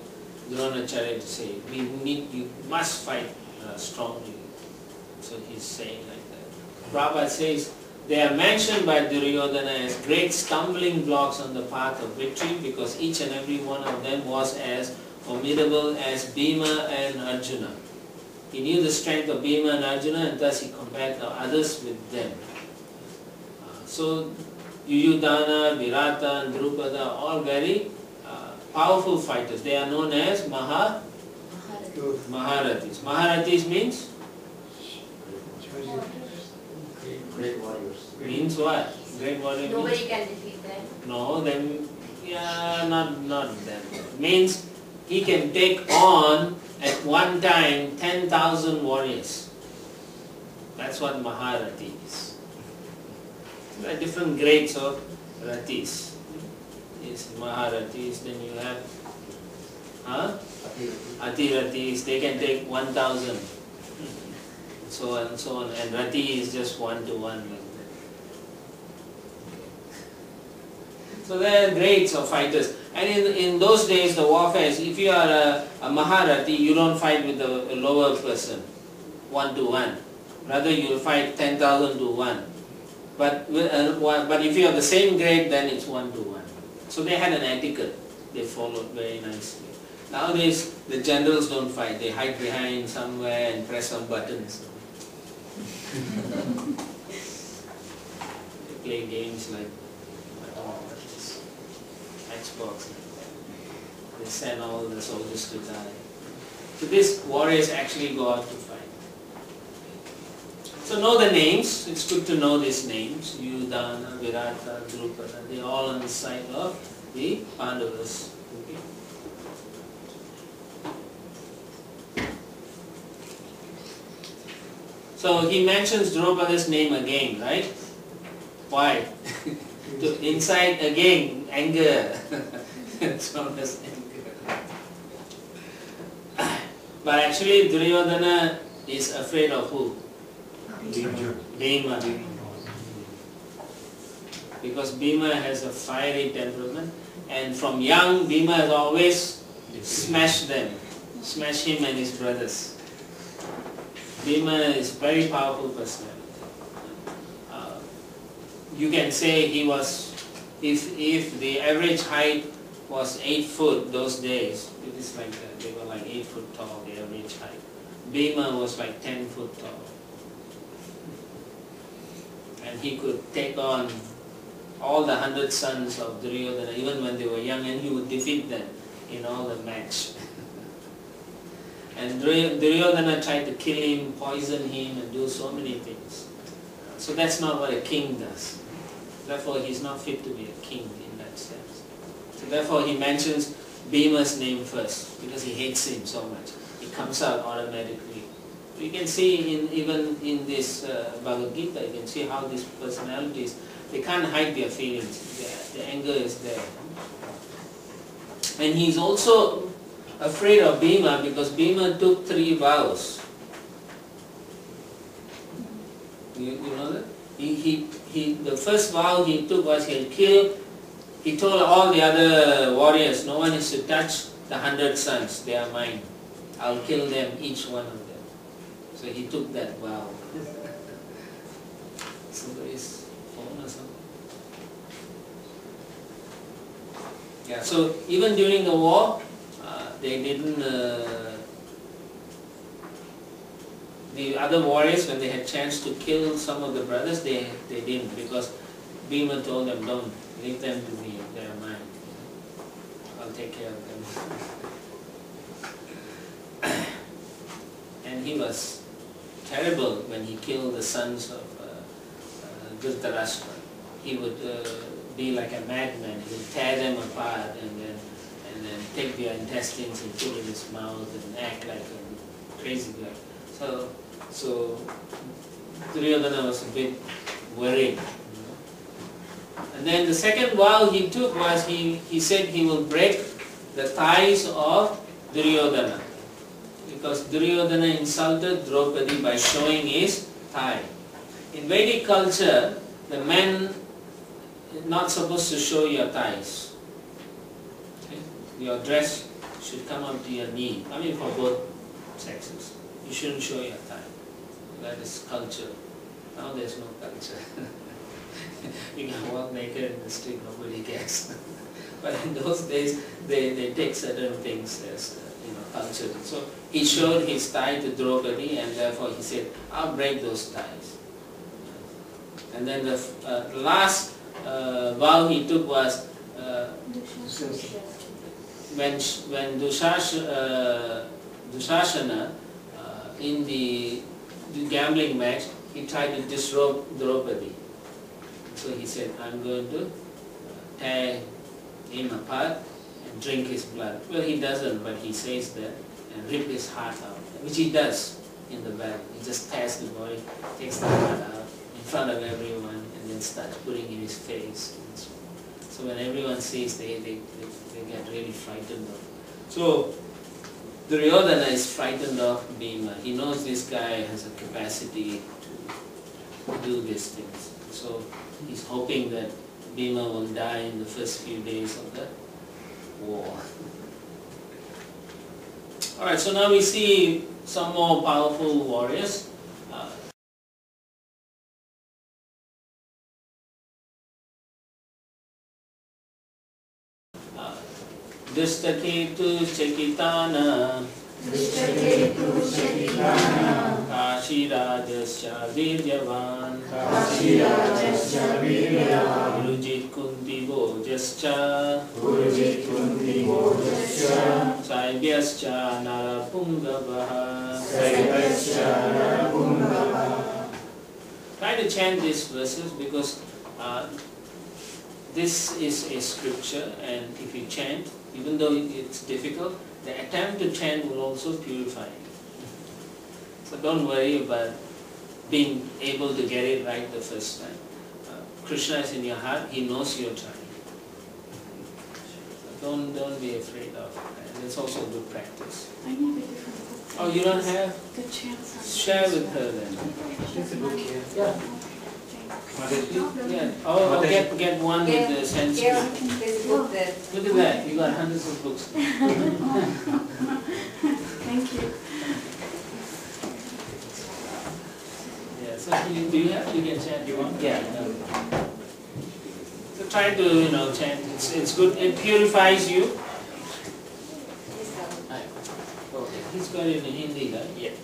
Dronacharya to say, you must fight strongly. So he's saying like that. Prabhupada says, they are mentioned by Duryodhana as great stumbling blocks on the path of victory because each and every one of them was as formidable as Bhima and Arjuna. He knew the strength of Bhima and Arjuna and thus he compared the others with them. So Yuyudhana, Virata and Drupada are all very powerful fighters. They are known as Maharathis. Maharathis means? Great warriors. Means what? Great warrior Nobody means? can defeat them. No, then, not them. Means he can take on at one time 10,000 warriors. That's what Maharathi is. There are different grades of Rathis. Is Maharathis, then you have Atirathis, they can take 1,000. So on and so on. And Rathi is just 1-to-1 like that. So there are grades of fighters. And in those days the warfare is, if you are a Maharathi, you don't fight with a lower person, 1-to-1. Rather you will fight 10,000 to 1. But if you have the same grade, then it's 1-to-1. So they had an etiquette. They followed very nicely. Nowadays the generals don't fight. They hide behind somewhere and press some buttons. They play games like Xbox. They send all the soldiers to die. So these warriors actually go out to fight. So know the names. It's good to know these names. Yudhana, Virata, Drupada. They are all on the side of the Pandavas. Okay. So he mentions Draupadi's name again, right? Why? To incite again anger. So there's anger. But actually Duryodhana is afraid of who? Bhima. Because Bhima has a fiery temperament, and from young Bhima has always smashed them, smashed him and his brothers. Bhima is very powerful personality. You can say he was, if the average height was 8 foot those days, it is like that, they were like 8 foot tall, the average height. Bhima was like 10 foot tall. And he could take on all the 100 sons of Duryodhana, even when they were young, and he would defeat them in all the match. And Duryodhana tried to kill him, poison him, and do so many things. So that's not what a king does. Therefore, he's not fit to be a king in that sense. So therefore, he mentions Bhima's name first, because he hates him so much. It comes out automatically. You can see even in this Bhagavad Gita, you can see how these personalities, they can't hide their feelings. The anger is there. And he's also afraid of Bhima because Bhima took 3 vows. You know that? The first vow he took was he'll kill. He told all the other warriors, no one is to touch the 100 sons, they are mine. I'll kill them, each one of them. So he took that vow. Somebody's phone or something. Yeah, so even during the war, they didn't, the other warriors, when they had chance to kill some of the brothers, they didn't, because Bhima told them, don't, leave them to me, they are mine. I'll take care of them. And he was terrible when he killed the sons of Dhritarashtra. He would be like a madman. He would tear them apart and then take their intestines and put in his mouth and act like a crazy guy. So Duryodhana was a bit worried. And then the second vow he took was he said he will break the thighs of Duryodhana. Because Duryodhana insulted Draupadi by showing his thigh. In Vedic culture, the men are not supposed to show your thighs. Okay? Your dress should come up to your knee. I mean for both sexes. You shouldn't show your thigh. That is culture. Now there's no culture. You can walk naked in the street, nobody cares. But in those days, they take certain things as culture. So he showed his thigh to Draupadi, and therefore he said, I'll break those ties. And then the last vow he took was when Dushashana in the gambling match, he tried to disrobe Draupadi. So he said, I'm going to tear him apart and drink his blood. Well, he doesn't, but he says that, and rip his heart out, which he does in the battle. He just tears the body, takes the heart out in front of everyone, and then starts putting in his face. And so when everyone sees, they get really frightened of. So Duryodhana is frightened of Bhima. He knows this guy has a capacity to do these things. So he's hoping that Bhima will die in the first few days of the war. Alright, so now we see some more powerful warriors. Drishtaketu Chekitana Kashirajasya Viryavan Urujit Kunti Bojascha Saivyascha Narapungavaha. Try to chant these verses because this is a scripture, and if you chant, even though it's difficult, the attempt to chant will also purify you. So don't worry about being able to get it right the first time. Krishna is in your heart, he knows you're trying. So don't be afraid of it. And it's also a good practice. I need a different book. Oh, you don't have? The chants on Share with her then. There's a book here. Yeah. Thanks. Yeah. Oh, get one with the Sanskrit. Yeah, there's a book there. Look at that, you got hundreds of books. Thank you. Yeah, so do you have, you can chant, you want? Yeah. No. So try to, chant, it's good, it purifies you. Okay, he's got it in Hindi, right? Yeah.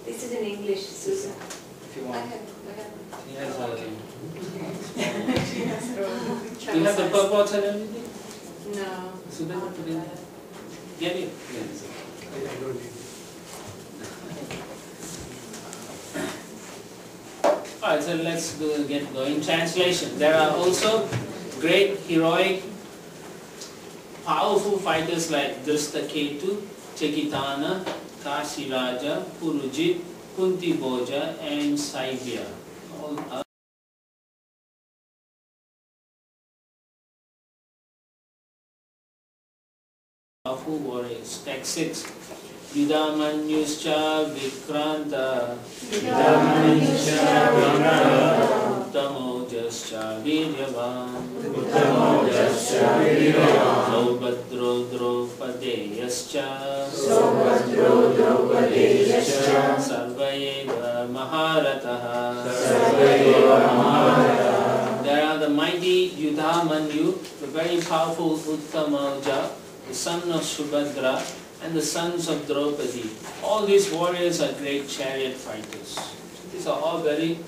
This is in English, Susan. If you I want. have. He has all the- She has her own Do you have the purports and everything? No. So then put it, get it. I don't need it. Alright, so let's get going. Translation. There are also great, heroic, powerful fighters like Drishtaketu, Chekitana, Kashiraja, Purujit, Kunti Bhoja, and Saibya. All are powerful warriors. Text 6. Yudamanyuscha Vikranta Uttamojascha Viryavan Saubhadro Draupadeyascha Sarvayeva Maharataha. There are the mighty Yudhamanyu, the very powerful Uttamoja, the son of Subhadra, and the sons of Draupadi. All these warriors are great chariot fighters. These are all very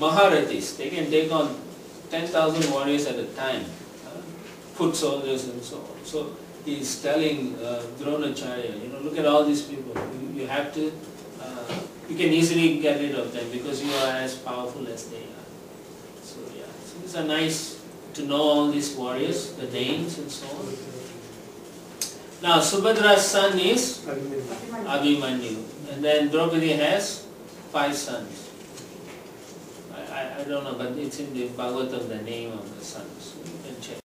Maharathis. They can take on 10,000 warriors at a time, foot soldiers and so on. So he is telling Dronacharya, look at all these people. You have to, you can easily get rid of them because you are as powerful as they are. So yeah, so these are nice to know all these warriors, the names and so on. Now Subhadra's son is Abhimanyu, and then Draupadi has 5 sons. I don't know, but it's in the Bhagavatam, the name of the sons. You can check.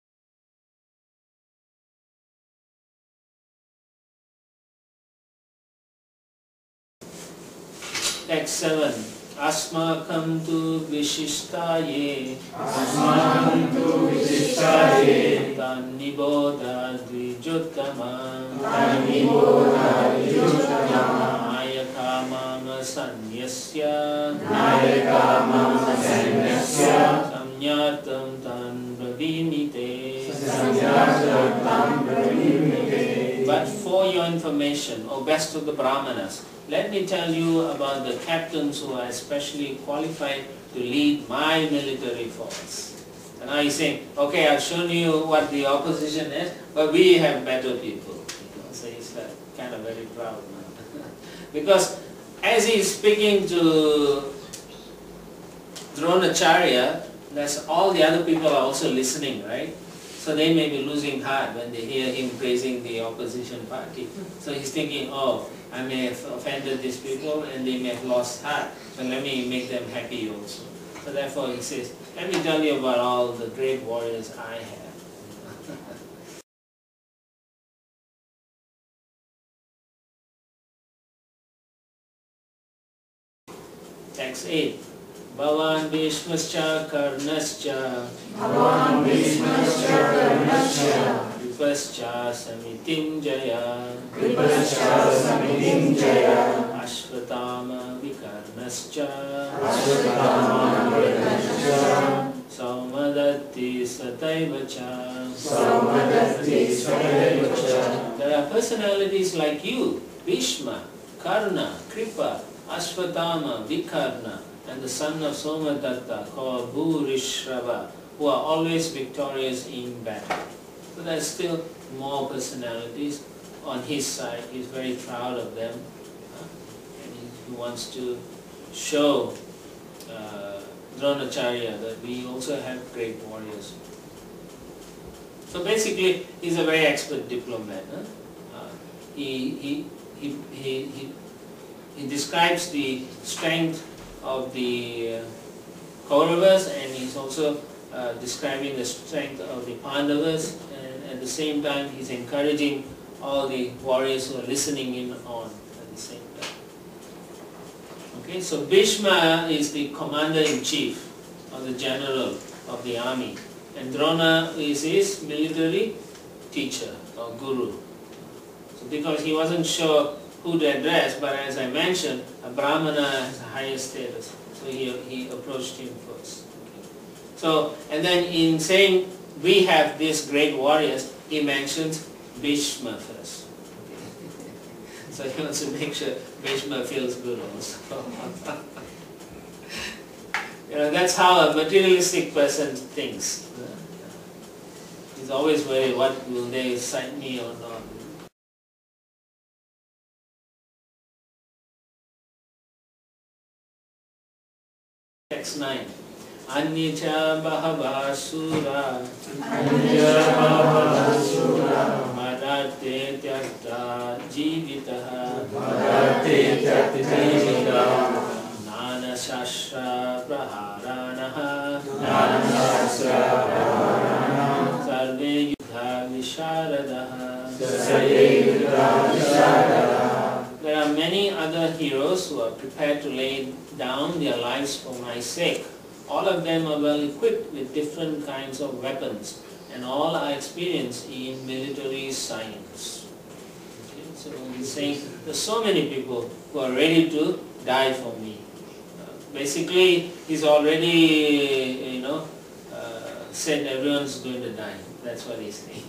Text 7. Asmakam tu vishishtaye tan niboda dvijuttama nayakama sanyasya samnyatam tan bravimite. But for your information, O best of the Brahmanas, let me tell you about the captains who are especially qualified to lead my military force. And now he's saying, okay, I've shown you what the opposition is, but we have better people. So he's kind of very proud now. Because as he's speaking to Dronacharya, that's all the other people are also listening, right? So they may be losing heart when they hear him praising the opposition party. So he's thinking, oh, I may have offended these people and they may have lost heart, but let me make them happy also. So therefore he says, let me tell you about all the great warriors I have. Text 8. Bhavan Bhishmascha Karnascha Vipascha Samitim Jaya Ashvatama Vikarnascha Saumadatti Sataivacha. There are personalities like you, Bhishma, Karna, Kripa, Ashvatama, Vikarna, and the son of Somadatta called Bhurishrava, who are always victorious in battle. So there's still more personalities on his side. He's very proud of them, and he wants to show Dronacharya that we also have great warriors. So basically, he's a very expert diplomat. He describes the strength of the Kauravas, and he's also describing the strength of the Pandavas, and at the same time he's encouraging all the warriors who are listening in on at the same time. Okay, so Bhishma is the commander-in-chief or the general of the army, and Drona is his military teacher or guru. So because he wasn't sure who to address, but as I mentioned, a Brahmana has a higher status, so he approached him first. Okay. So, and then in saying we have these great warriors, he mentions Bhishma first. Okay. So he wants to make sure Bhishma feels good also. That's how a materialistic person thinks. He's always worried, what will they cite me or not? Text 9. Anyacha bahava sura madate tyakta jivitaha nana shastra praharanaha sarve yuddha visharadaha. There are many other heroes who are prepared to lay down their lives for my sake. All of them are well equipped with different kinds of weapons, and all are experienced in military science. Okay, so he's saying there's so many people who are ready to die for me. Basically, he's already, said everyone's going to die. That's what he's saying.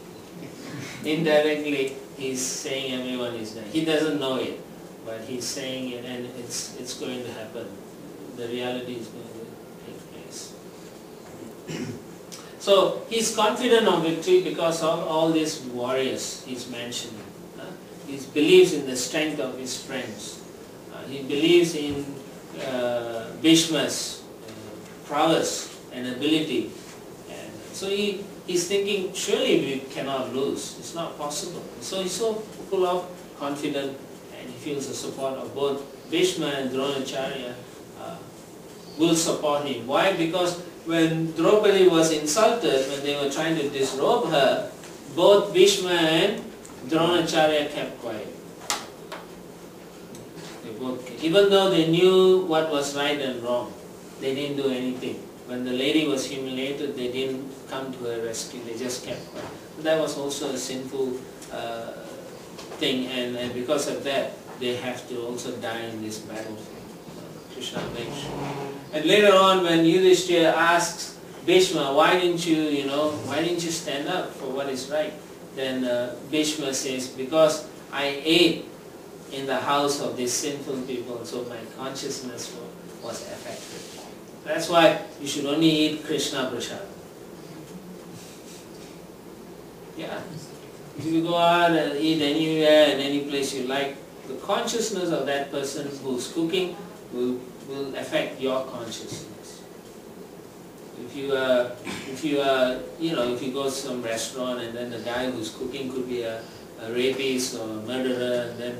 Indirectly, he's saying everyone is dying. He doesn't know it, but he's saying it, and it's going to happen. The reality is going to take place. So he's confident of victory because of all these warriors he's mentioning. He believes in the strength of his friends. He believes in Bhishma's prowess and ability. And so he's thinking, surely we cannot lose. It's not possible. So he's so full of confidence, and he feels the support of both Bhishma and Dronacharya will support him. Why? Because when Draupadi was insulted, when they were trying to disrobe her, both Bhishma and Dronacharya kept quiet. They both, even though they knew what was right and wrong, they didn't do anything. When the lady was humiliated, they didn't come to her rescue, they just kept quiet. That was also a sinful thing, and because of that, they have to also die in this battle. Krishna makes sure. And later on, when Yudhishthira asks Bhishma, why didn't you stand up for what is right? Then Bhishma says, because I ate in the house of these sinful people, so my consciousness was affected. That's why you should only eat Krishna prasad. Yeah. If you go out and eat anywhere in any place you like, the consciousness of that person who's cooking will affect your consciousness. If you go to some restaurant and then the guy who's cooking could be a rapist or a murderer, and then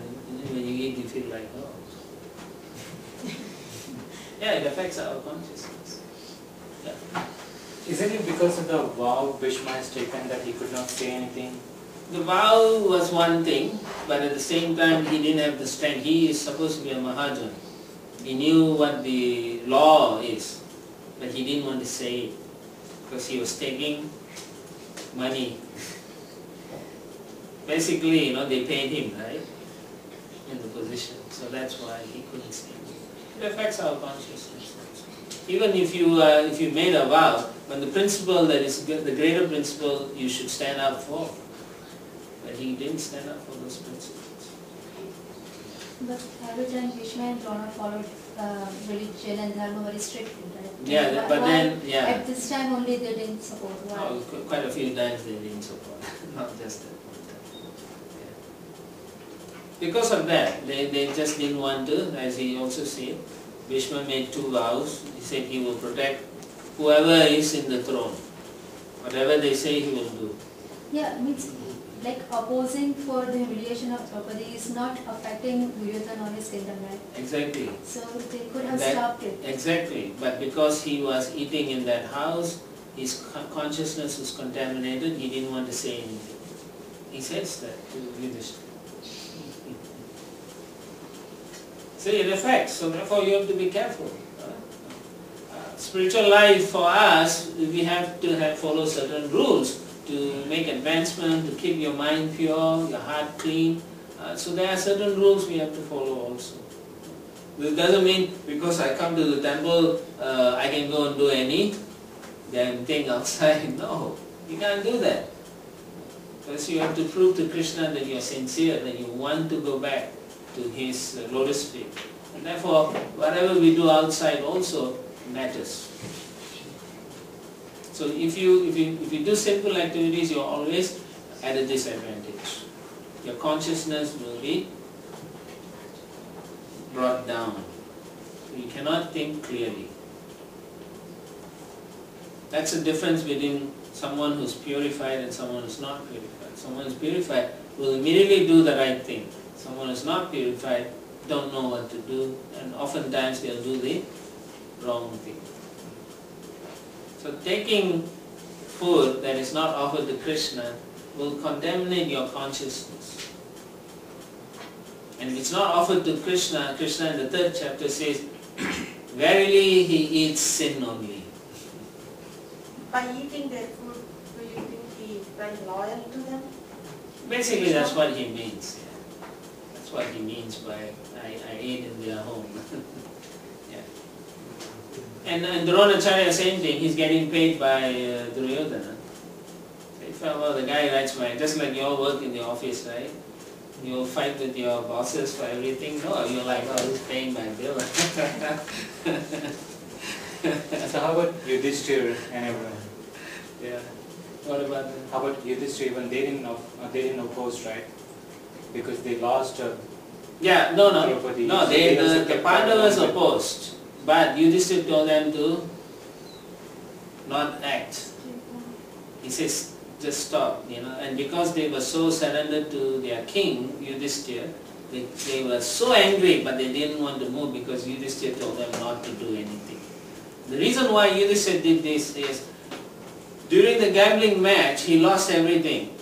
when you eat you feel like, oh. Yeah, it affects our consciousness. Yeah. Isn't it because of the vow Bhishma has taken that he could not say anything? The vow was one thing, but at the same time he didn't have the strength. He is supposed to be a Mahajan. He knew what the law is, but he didn't want to say it because he was taking money. Basically, they paid him, right, in the position. So that's why he couldn't say it. It affects our consciousness. Even if you made a vow, when the principle that is the greater principle you should stand up for, but he didn't stand up for those principles. But every time Krishna and Drona followed religion and dharma very strictly, right? Yeah, but then, yeah. At this time only they didn't support. Why? Oh, quite a few times they didn't support, not just that one time. Yeah. Because of that, they just didn't want to, as he also said, Bhishma made 2 vows. He said he will protect whoever is in the throne. Whatever they say he will do. Yeah, means like opposing for the humiliation of Draupadi is not affecting Duryodhana or his kingdom, right? Exactly. So they could have That- stopped it. Exactly. But because he was eating in that house, his consciousness was contaminated, he didn't want to say anything. He says that to Yudhishthira. So it affects, so therefore you have to be careful. Spiritual life for us, we have to follow certain rules to make advancement, to keep your mind pure, your heart clean. So there are certain rules we have to follow also. This doesn't mean because I come to the temple, I can go and do any damn thing outside. No, you can't do that. Because you have to prove to Krishna that you are sincere, that you want to go back to his lotus feet. And therefore, whatever we do outside also matters. So if you do simple activities, you are always at a disadvantage. Your consciousness will be brought down. You cannot think clearly. That's the difference between someone who's purified and someone who's not purified. Someone who's purified will immediately do the right thing. Someone who's not purified don't know what to do, and oftentimes they'll do the wrong thing. So taking food that is not offered to Krishna will contaminate your consciousness. And if it's not offered to Krishna, Krishna in the 3rd chapter says, verily he eats sin only. By eating their food, do you think he is very loyal to them? Basically that's what he means. Yeah. That's what he means by I ate in their home. Yeah. And Dronacharya, same thing, he's getting paid by Duryodhana. So if the guy writes just like you all work in the office, right? You'll fight with your bosses for everything. No, you're like, oh, he's paying my bill. So how about Yudhishthira and everyone? Yeah. What about them? How about Yudhishthira even they didn't oppose, right? Because they lost. Yeah, no, Draupadi. no. So they also The kept Pandavas quiet. opposed, but Yudhishthira told them to not act. He says, just stop, and because they were so surrendered to their king, Yudhishthira, they were so angry, but they didn't want to move because Yudhishthira told them not to do anything. The reason why Yudhishthira did this is, during the gambling match, he lost everything.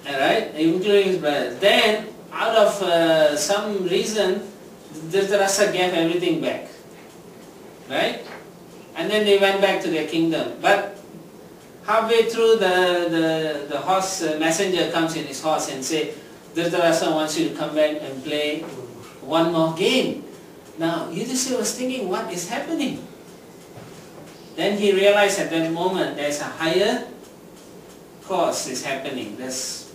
Alright, including his brothers. Then, out of some reason, Dhritarashtra gave everything back. Right? And then they went back to their kingdom. But halfway through, the horse messenger comes in his horse and say, Dhritarashtra wants you to come back and play one more game. Now, Yudhishthira was thinking, what is happening? Then he realized at that moment there's a higher cause is happening.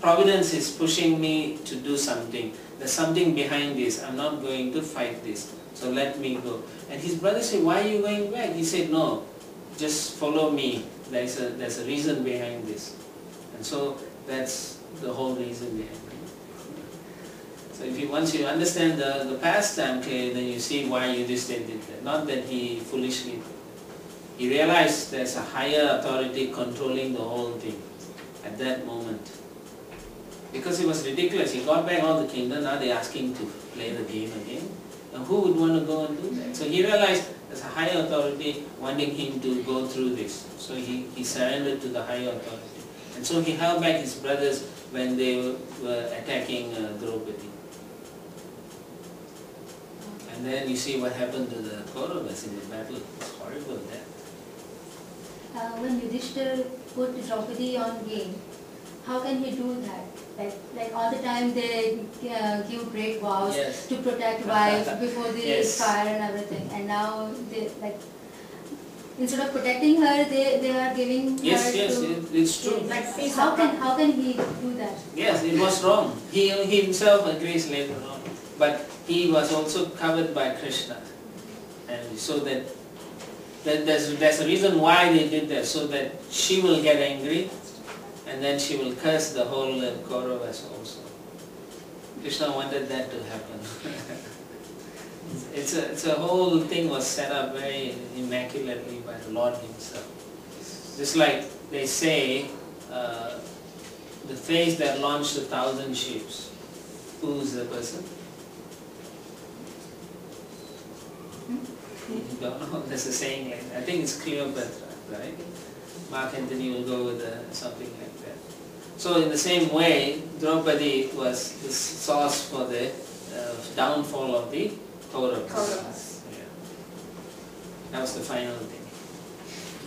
Providence is pushing me to do something. There's something behind this. I'm not going to fight this. So let me go. And his brother said, why are you going back? He said, no, just follow me. There's a reason behind this. And so that's the whole reason behind it. So once you understand the past time clearly, then you see why Yudhishthira did that. Not that he foolishly did. He realized there's a higher authority controlling the whole thing at that moment. Because it was ridiculous. He got back all the kingdom, now they're asking to play the game again. And who would want to go and do that? So he realized there's a higher authority wanting him to go through this. So he surrendered to the higher authority. And so he held back his brothers when they were attacking Draupadi. And then you see what happened to the Kauravas in the battle. It's horrible that. When Yudhishthira put Draupadi on game, how can he do that? Like all the time they give great vows Yes. to protect wife before the Yes. fire and everything, and now they instead of protecting her, they are giving Yes, her yes, to. it's true. Like How can he do that? Yes, it was wrong. He himself agrees later on. But he was also covered by Krishna. And so that there's a reason why they did that, so that she will get angry and then she will curse the whole Kauravas also. Krishna wanted that to happen. It's a whole thing was set up very immaculately by the Lord himself. Just like they say, the face that launched 1,000 ships. Who is the person? You don't know. There's a saying like that. I think it's Cleopatra, right? Mark Antony will go with something like that. So in the same way, Draupadi was the source for the downfall of the Kauravas. Yeah. That was the final thing.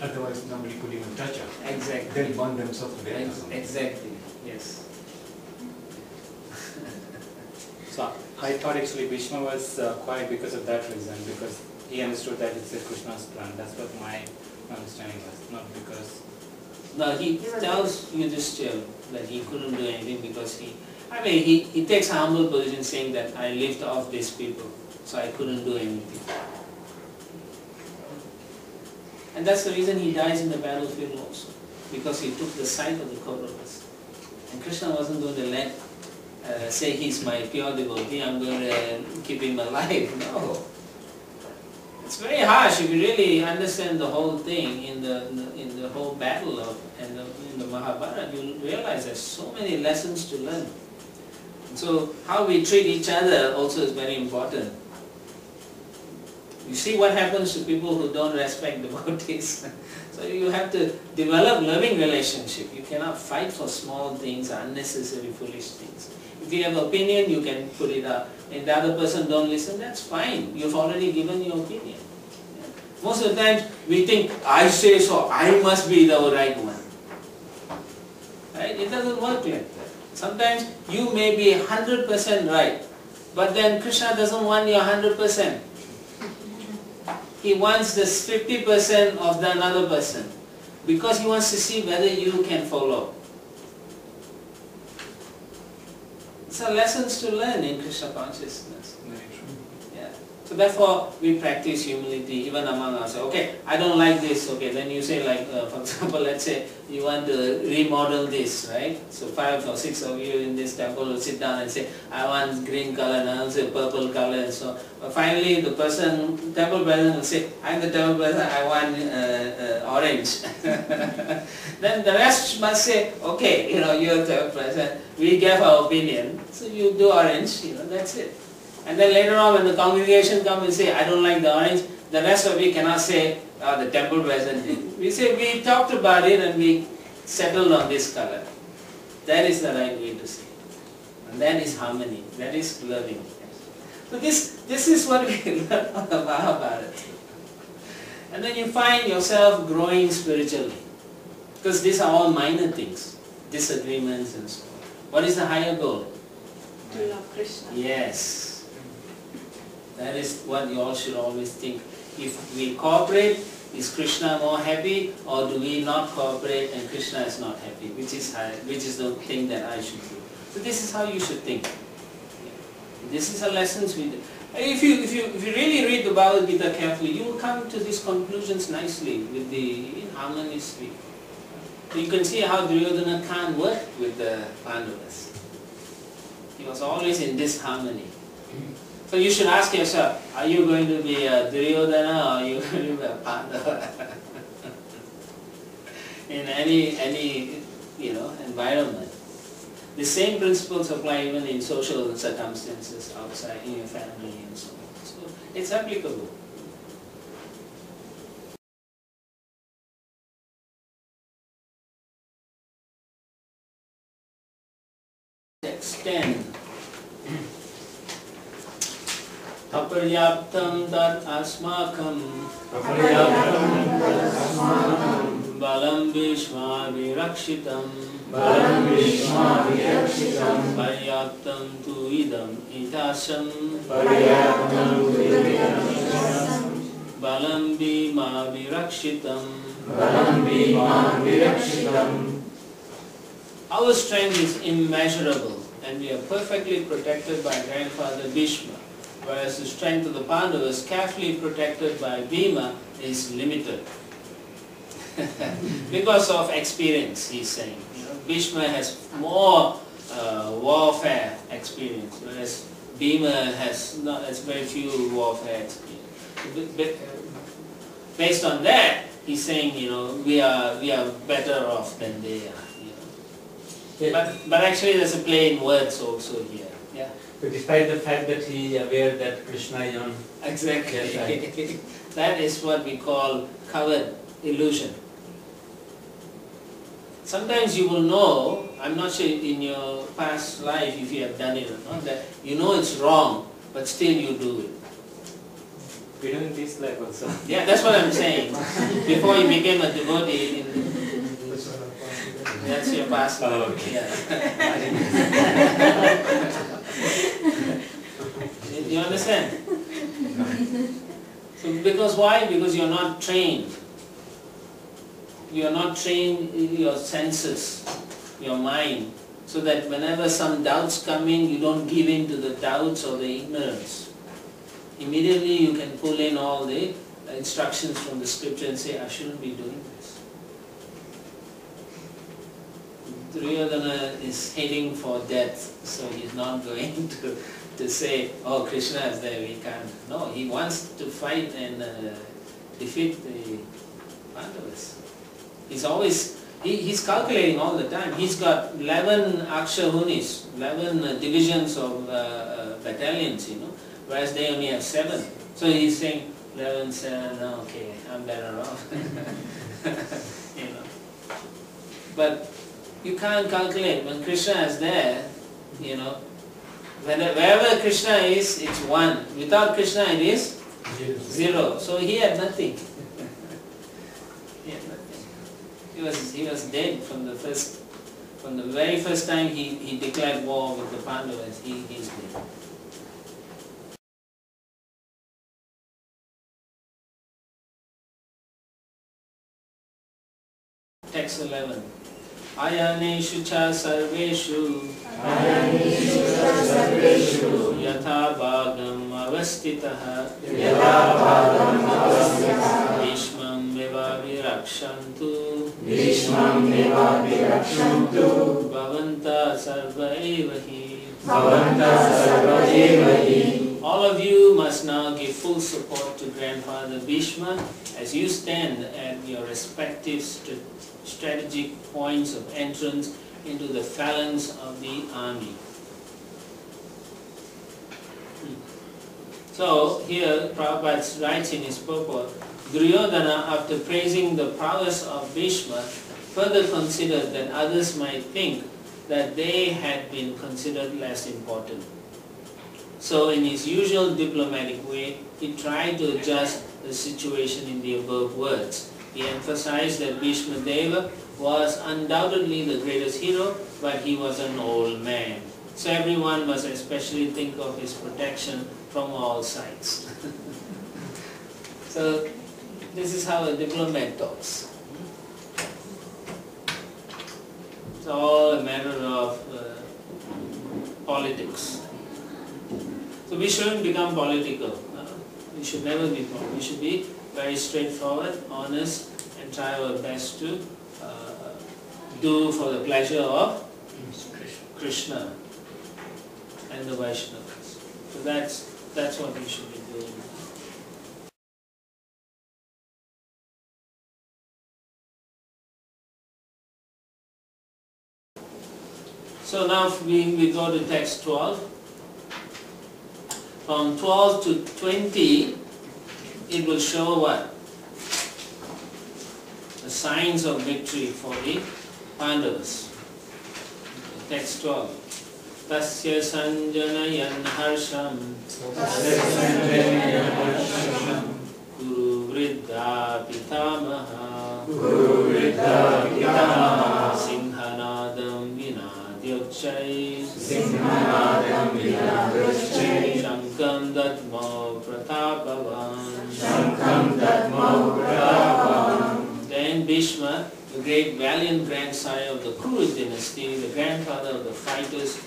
Otherwise, nobody could even touch her. Exactly. They'll burn themselves to death or something. Exactly. Yes. So I thought actually Bhishma was quiet because of that reason, because he understood that it's a Krishna's plan. That's what my understanding was, not because... No, he tells Yudhishthira that he couldn't do anything because he takes a humble position saying that I lived off these people, so I couldn't do anything. And that's the reason he dies in the battlefield also, because he took the side of the Kauravas. And Krishna wasn't going to let, say he's my pure devotee, I'm going to keep him alive. No. It's very harsh if you really understand the whole thing in the whole battle in the Mahabharata. You'll realize there's so many lessons to learn. And so how we treat each other also is very important. You see what happens to people who don't respect devotees. So you have to develop loving relationship. You cannot fight for small things, unnecessary foolish things. If you have opinion, you can put it up. If the other person don't listen, that's fine. You've already given your opinion. Yeah. Most of the time we think, I say so, I must be the right one. Right? It doesn't work like that. Sometimes you may be 100% right, but then Krishna doesn't want your 100%. He wants this 50% of the another person, because he wants to see whether you can follow. So lessons to learn in Krishna consciousness. Very true. Yeah. So therefore we practice humility even among ourselves. Okay, I don't like this. Okay, then you say like, for example, let's say you want to remodel this, right? So 5 or 6 of you in this temple will sit down and say, I want green color and I'll say purple color and so. But finally the person, temple president will say, I'm the temple president, I want orange. Then the rest must say, okay, you're the temple president, we gave our opinion, so you do orange, that's it. And then later on when the congregation comes and say, I don't like the orange, the rest of you cannot say, the temple president did. We say, we talked about it and we settled on this color. That is the right way to say it. And that is harmony, that is loving. So this is what we learn from the Mahabharata. And then you find yourself growing spiritually. Because these are all minor things, disagreements and so on. What is the higher goal? To love Krishna. Yes. That is what you all should always think. If we cooperate, is Krishna more happy, or do we not cooperate and Krishna is not happy? Which is the thing that I should do. So this is how you should think. This is a lesson we do. If you really read the Bhagavad-Gita carefully, you will come to these conclusions nicely with the harmoniously. So you can see how Duryodhana can't work with the Pandavas. He was always in disharmony. So you should ask yourself, are you going to be a Duryodhana or are you going to be a Pandava? In any environment. The same principles apply even in social circumstances outside, in your family and so on. So it's applicable. Extend. Aparyaptam tat asmakam balam vishma virakshitam paryaptam tu idam itasam balam bhima virakshitam. Our strength is immeasurable and we are perfectly protected by grandfather Bhishma, whereas the strength of the Pandavas, carefully protected by Bhima, is limited. Because of experience, he's saying. Bhishma has more warfare experience, whereas Bhima has very few warfare experience. Based on that, he's saying, we are better off than they are. But actually there's a play in words also here. Yeah. So despite the fact that he is aware that Krishna is on... Exactly. Yes, right. That is what we call covered illusion. Sometimes you will know, I'm not sure in your past life if you have done it or not, that you know it's wrong, but still you do it. We do in this life also. Yeah, that's what I'm saying. Before you became a devotee, that's your past life. Oh, okay. Yeah. You understand? So because why? Because you're not trained. You are not trained in your senses, your mind, so that whenever some doubts come in, you don't give in to the doubts or the ignorance. Immediately you can pull in all the instructions from the scripture and say, I shouldn't be doing this. Duryodhana is heading for death, so he's not going to say, oh, Krishna is there, we can't. No, he wants to fight and defeat the Pandavas. He's always, he's calculating all the time. He's got 11 Akshahunis, 11 divisions of battalions, whereas they only have 7. So he's saying, 11, 7, okay, I'm better off. But you can't calculate. When Krishna is there, wherever Krishna is, it's 1. Without Krishna, it is 0. So he had nothing. He was dead from the very first time he declared war with the Pandavas. He's dead. Text 11. Ayaneshu cha sarveshu yatha bhagam avastitaha Bhishmam meva virakshantu bhavanta sarva evahi. All of you must now give full support to Grandfather Bhishma as you stand at your respective strategic points of entrance into the phalanx of the army. So here Prabhupada writes in his purport, Duryodhana, after praising the prowess of Bhishma, further considered that others might think that they had been considered less important. So in his usual diplomatic way, he tried to adjust the situation in the above words. He emphasized that Bhishma Deva was undoubtedly the greatest hero, but he was an old man. So everyone must especially think of his protection from all sides. So this is how a diplomat talks. It's all a matter of politics. So we shouldn't become political. We should never be political. We should be very straightforward, honest, and try our best to do for the pleasure of Krishna and the Vaishnavas. So that's what we should be doing. So now we go to text 12. From 12 to 20, it will show what? The signs of victory for the Pandavas. Text 12. Tasya sanjanayan harsham Guru Vriddha Pitamaha Singhanadam Vinadyakshai Shankam Datmo Pratapavan. Then Bhishma, the great valiant grandsire of the Kuru dynasty, the grandfather of the fighters,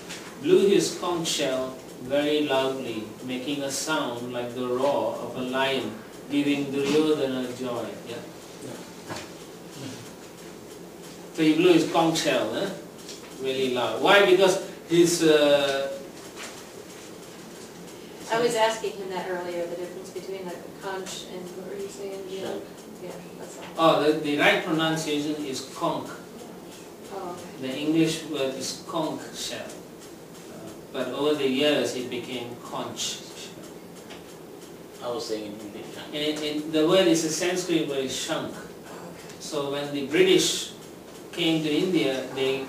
blew his conch shell very loudly, making a sound like the roar of a lion, giving Duryodhana joy. Yeah? So he blew his conch shell really loud. Why? Because his... I was asking him that earlier, the difference between like a conch and what were you saying? Yeah, that's all. Oh, the right pronunciation is conch. Oh, okay. the English word is conch shell, but over the years it became conch shell. I was saying in Hindi. And the word is a Sanskrit word, shank. So when the British came to India, they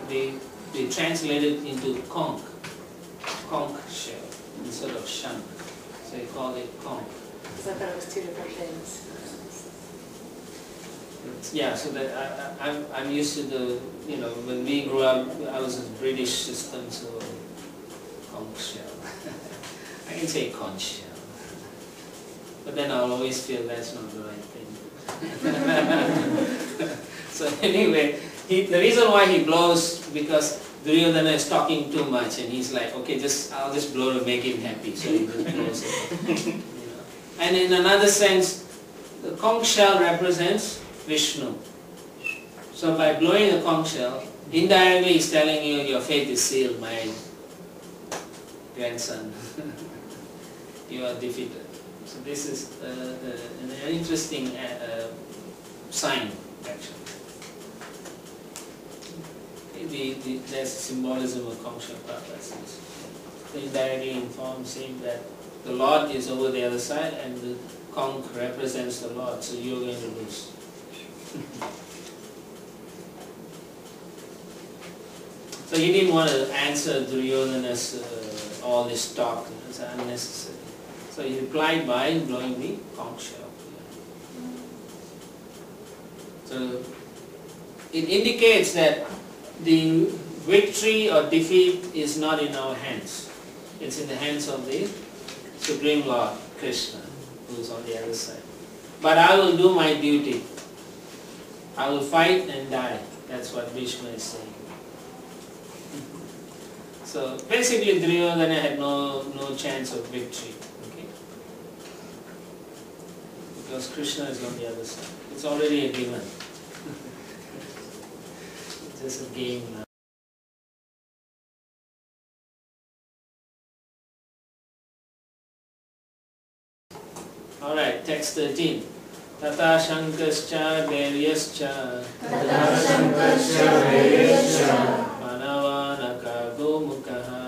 translated into conch shell instead of shank. So they called it conch. So I thought it was two different things. Yeah, so that I'm used to the, when we grew up, I was in the British system, so conch shell. I can say conch shell. But then I'll always feel that's not the right thing. So anyway, the reason why he blows, because Duryodhana is talking too much and he's like, okay, I'll just blow to make him happy. So he just blows it. And in another sense, the conch shell represents Vishnu. So by blowing the conch shell, indirectly he's telling you your fate is sealed, my grandson. You are defeated. So this is an interesting sign, actually. There's symbolism of conch shell purposes. Indirectly informs him that the Lord is over the other side and the conch represents the Lord, so you're going to lose. So he didn't want to answer Duryodhana's all this talk, it's unnecessary. So he replied by blowing the conch shell. So it indicates that the victory or defeat is not in our hands. It's in the hands of the Supreme Lord, Krishna, who is on the other side. But I will do my duty. I will fight and die. That's what Bhishma is saying. So basically Duryodhana had no chance of victory. Okay? Because Krishna is on the other side. It's already a given. It's just a game now. Alright, text 13. Tata shankascha veryascha manavanaka gomukaha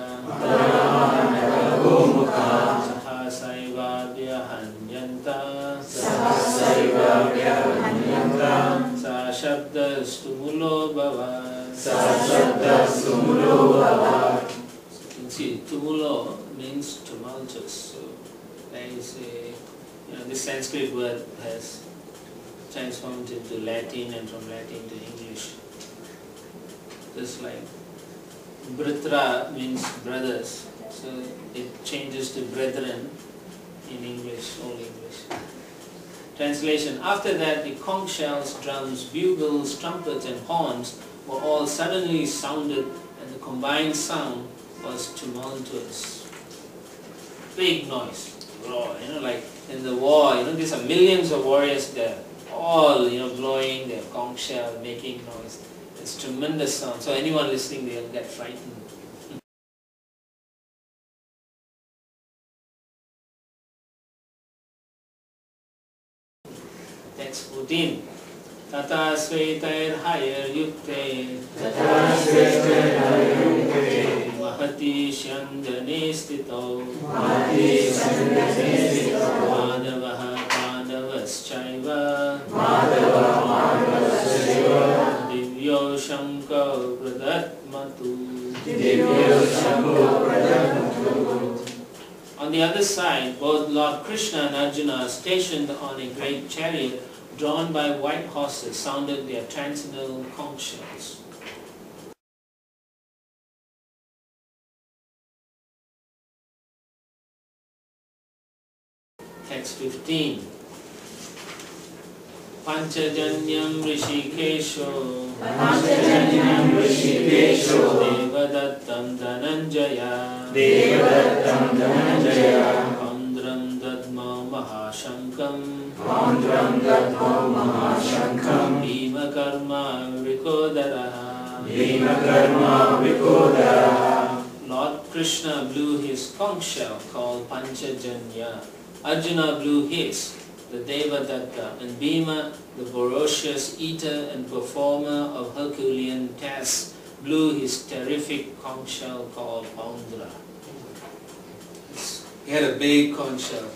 sahasaiva vyahanyanta sa shabdastu mulo bhava. So you can see tumulo means tumultuous. So there is a this Sanskrit word has transformed into Latin and from Latin to English. Just like Britra means brothers, so it changes to brethren in English, Old English. Translation: after that the conch shells, drums, bugles, trumpets and horns were all suddenly sounded, and the combined sound was tumultuous. Big noise, roar, like in the war, these are millions of warriors there, all, blowing their conch shell, making noise. It's tremendous sound. So anyone listening, they'll get frightened. Text 14. Tata svetair hayar yukte mahati shandane stito madavaha pandavaschaiva divyo shanko pradatmatu. On the other side, both Lord Krishna and Arjuna, stationed on a great chariot drawn by white horses, sounded their transcendental conch shells. Text 15. Panchajanyam Rishikesho Devadattam Dhananjaya Andram Dadmo Mahashankam Bhima Karma Vrikodara. Lord Krishna blew his conch shell called Panchajanya. Arjuna blew his, the Devadatta, and Bhima, the ferocious eater and performer of Herculean tasks, blew his terrific conch shell called Paundra. He had a big conch shell.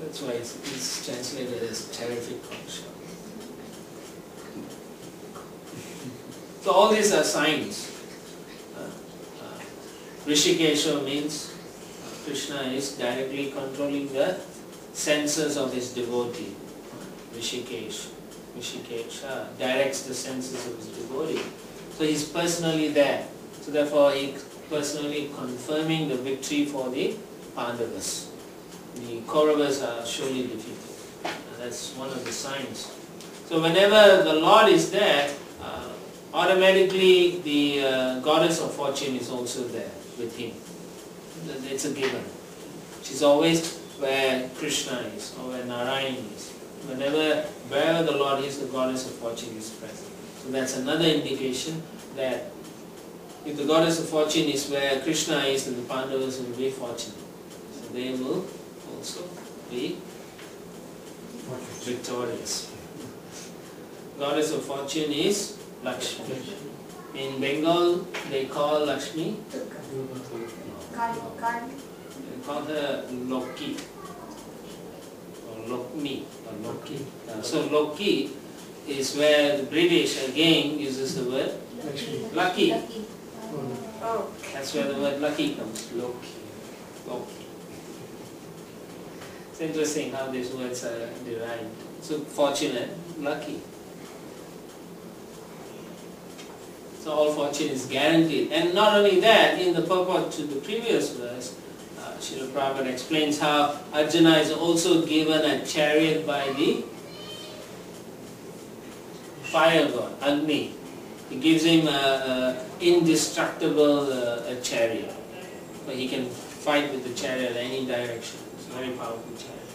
That's why it's translated as terrific conch shell. So all these are signs. Rishikesha means Krishna is directly controlling the senses of his devotee. Rishikesha directs the senses of his devotee. So he is personally there. So therefore he is personally confirming the victory for the Pandavas. The Kauravas are surely defeated. That's one of the signs. So whenever the Lord is there, automatically the goddess of fortune is also there with him. It's a given. She's always where Krishna is or where Narayan is. Wherever the Lord is, the goddess of fortune is present. So that's another indication that if the goddess of fortune is where Krishna is, then the Pandavas will be fortunate. So they will also be victorious. Goddess of fortune is Lakshmi. In Bengal, they call Lakshmi, they call her Loki, or Lokmi, or Loki. So Loki is where the British again uses the word lucky. Oh. That's where the word lucky comes, Loki. Loki. It's interesting how these words are derived. So fortunate, lucky. So all fortune is guaranteed. And not only that, in the purport to the previous verse, Srila Prabhupada explains how Arjuna is also given a chariot by the fire god, Agni. He gives him an indestructible chariot. So he can fight with the chariot any direction. It's a very powerful chariot.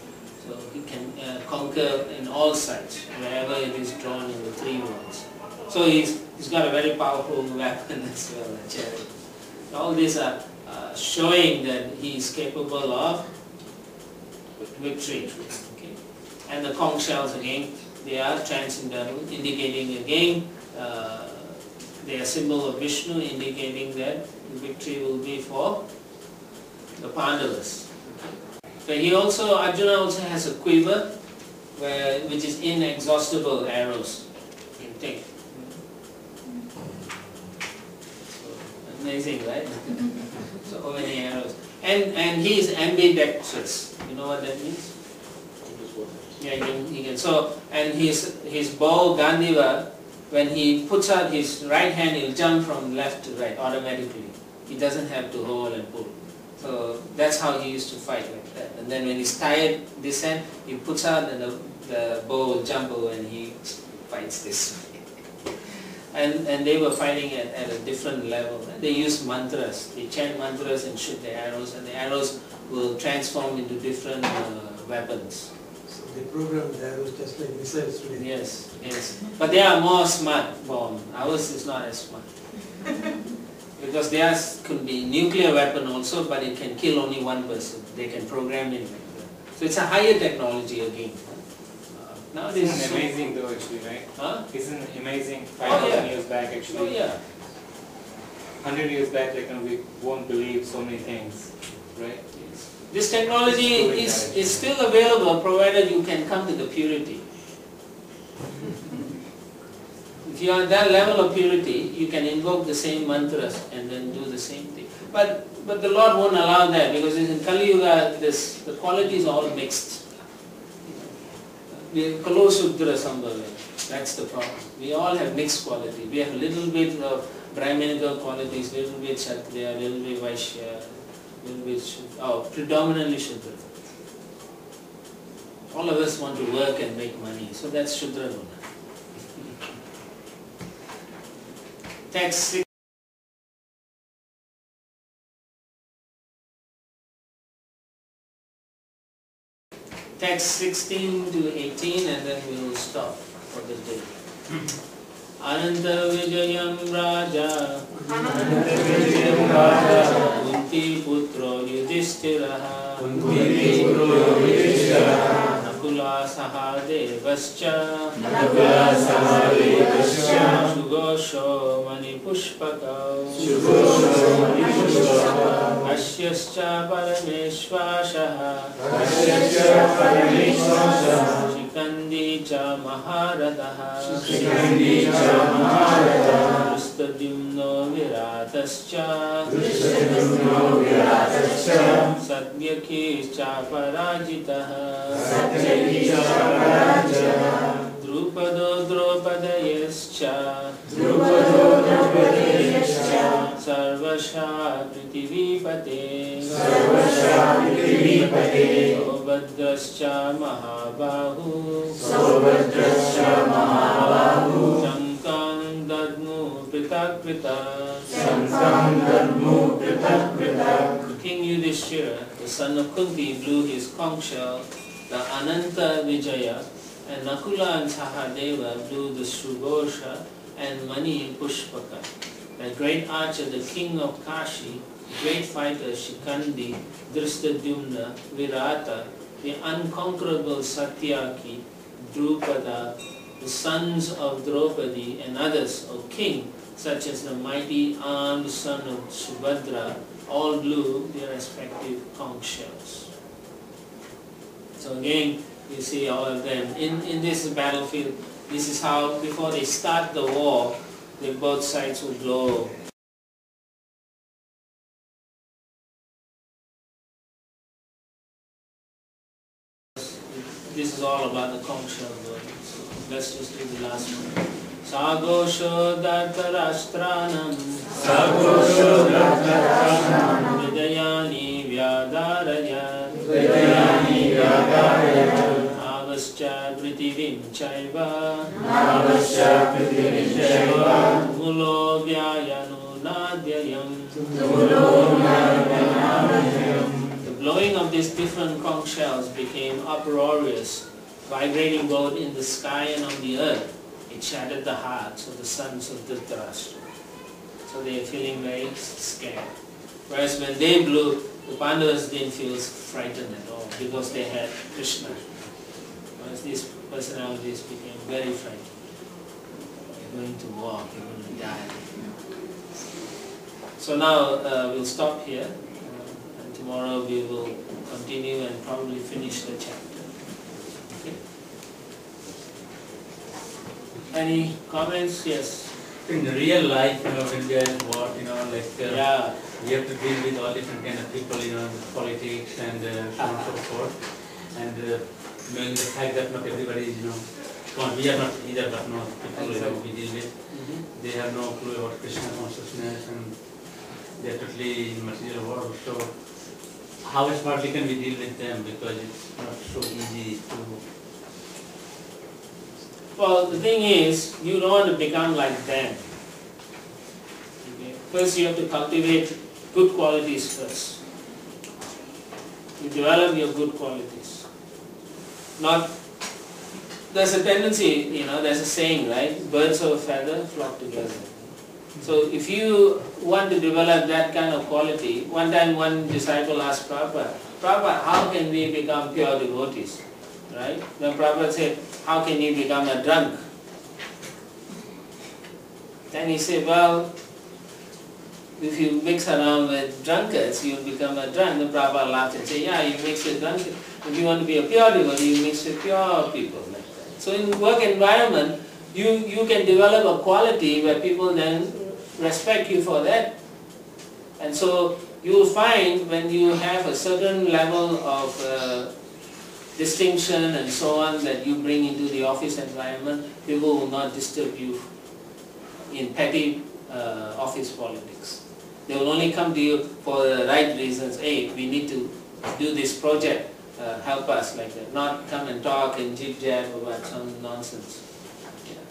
So he can conquer in all sides, wherever it is drawn in the three worlds. So he's got a very powerful weapon as well, a chariot. All these are showing that he is capable of victory. Okay? And the conch shells again, they are transcendental, indicating again they are symbol of Vishnu, indicating that the victory will be for the Pandavas. So Arjuna also has a quiver which is inexhaustible arrows he can take. Amazing, right? So many arrows. And he is ambidextrous. You know what that means? Yeah, he can. So, and his bow, Gandiva, when he puts out his right hand, he'll jump from left to right automatically. He doesn't have to hold and pull. So that's how he used to fight like that. And then when he's tired this hand, he puts out and the bow will jump over and he fights this way. And they were fighting at a different level. They used mantras. They chant mantras and shoot the arrows, and the arrows will transform into different weapons. So they program the arrows just like missiles today. Yes, yes. But they are more smart bomb. Ours is not as smart. Because theirs could be nuclear weapon also, but it can kill only one person. They can program it like that. So it's a higher technology again. Nowadays it's amazing though actually, right? Huh? Isn't it amazing 5,000 years back actually? Oh yeah. 100 years back, like, we won't believe so many things, right? Yes. This technology is still available provided you can come to the purity. If you are at that level of purity, you can invoke the same mantras and then do the same thing. But the Lord won't allow that, because in Kali Yuga, the qualities are all mixed. We have Kalo Sudra Sambhava. That's the problem. We all have mixed quality. We have a little bit of Brahminical qualities, little bit Kshatriya, little bit Vaishya, little bit predominantly Shudra. All of us want to work and make money, so that's Shudra Guna. Text 16 to 18, and then we will stop for the day. Ananta Vijayam Raja Kunti Putro Yudhishthiraha Nakula Nakula Sahadevascha Nakula Sahadevascha Sugosho Manipushpakau Asyascha Parameshvashaha Shikandi cha Maharadaha Drustadimno Viratascha Satyaki cha Parajitaha Drupado Dropadayascha Sarvasha Prithivipate Sobhadrascha Mahabahu Shankam Dadmu Pritak King Yudhishthira, the son of Kunti, blew his conch shell, the Ananta Vijaya, and Nakula and Sahadeva blew the Shrugosha and Mani Pushpaka. The great archer, the king of Kashi, great fighter Shikandi, Drustadumna, Virata, the unconquerable Satyaki, Drupada, the sons of Draupadi and others, O king, such as the mighty armed son of Subhadra, all blew their respective conch shells. So again, you see all of them. In this battlefield, this is how, before they start the war, both sides will blow. This is all about the conch shell burning. So let's just do the last one. Sagosho Dartarashtranam Vidayani Vyadaraya Avascha Prithivim Chaiva Mulo Vyayanu Nadyayam. The blowing of these different conch shells became uproarious, vibrating both in the sky and on the earth. It shattered the hearts of the sons of Dhritarashtra. So they are feeling very scared. Whereas when they blew, the Pandavas didn't feel frightened at all because they had Krishna. Whereas these personalities became very frightened. They're going to war, they're going to die. So now we'll stop here. And tomorrow we will continue and probably finish the chapter. Any comments? Yes. In the real life, when we are at war, Yeah. we have to deal with all different kind of people, politics and so on and so forth. And knowing the fact that not everybody is, we are not either, but no people we deal with, they have no clue about Krishna consciousness and they are totally in material world. So how smartly can we deal with them? Because it's not so easy to. Well, the thing is, you don't want to become like them. Okay. First, you have to cultivate good qualities first. You develop your good qualities. Not, there's a tendency, there's a saying, right? Birds of a feather flock together. So if you want to develop that kind of quality, one time one disciple asked Prabhupada, Prabhupada, how can we become pure devotees? Right? Then Prabhupada said, how can you become a drunk? Then he said, well, if you mix around with drunkards, you'll become a drunk. Then Prabhupada laughed and said, yeah, you mix with drunkards. If you want to be a pure devotee, you mix with pure people. Like that. So in work environment, you can develop a quality where people then respect you for that. And so you will find when you have a certain level of distinction and so on that you bring into the office environment, people will not disturb you in petty office politics. They will only come to you for the right reasons. Hey, we need to do this project, help us, like that. Not come and talk and jib-jab about some nonsense. Yeah.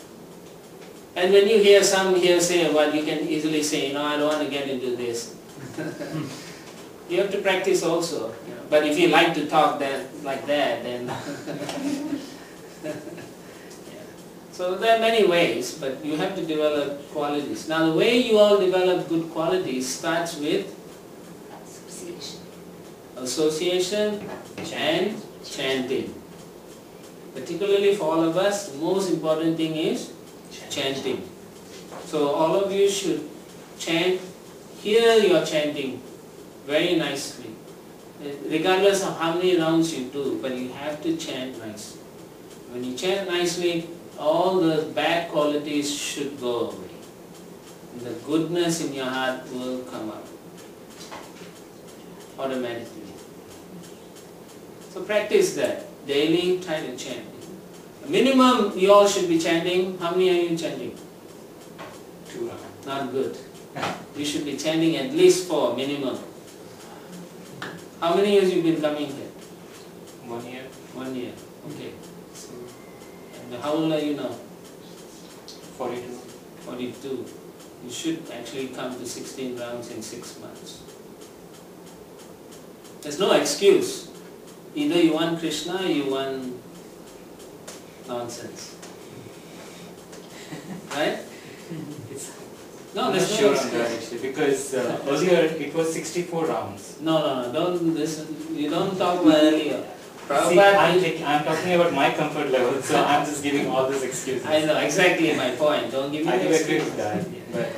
And when you hear some hearsay about, you can easily say, I don't want to get into this. You have to practice also. But if you like to talk like that, then yeah. So there are many ways, but you have to develop qualities. Now the way you all develop good qualities starts with association and chanting. Particularly for all of us, the most important thing is chanting. So all of you should chant. Hear your chanting very nicely, regardless of how many rounds you do, but you have to chant nicely. When you chant nicely, all the bad qualities should go away. And the goodness in your heart will come up automatically. So practice that. Daily try to chant. Minimum you all should be chanting. How many are you chanting? 2 rounds. Not good. You should be chanting at least 4 minimum. How many years you've been coming here? 1 year. 1 year. Okay. And how old are you now? 42. 42. You should actually come to 16 rounds in 6 months. There's no excuse. Either you want Krishna or you want nonsense. Right? No, I'm not there's no sure on excuse. that actually, because earlier it was 64 rounds. No, don't listen. You don't talk about earlier. See, Prabhupada, I'm talking about my comfort level, so I'm just giving all these excuses. I know exactly my point. Don't give me I the do agree excuse. with that, but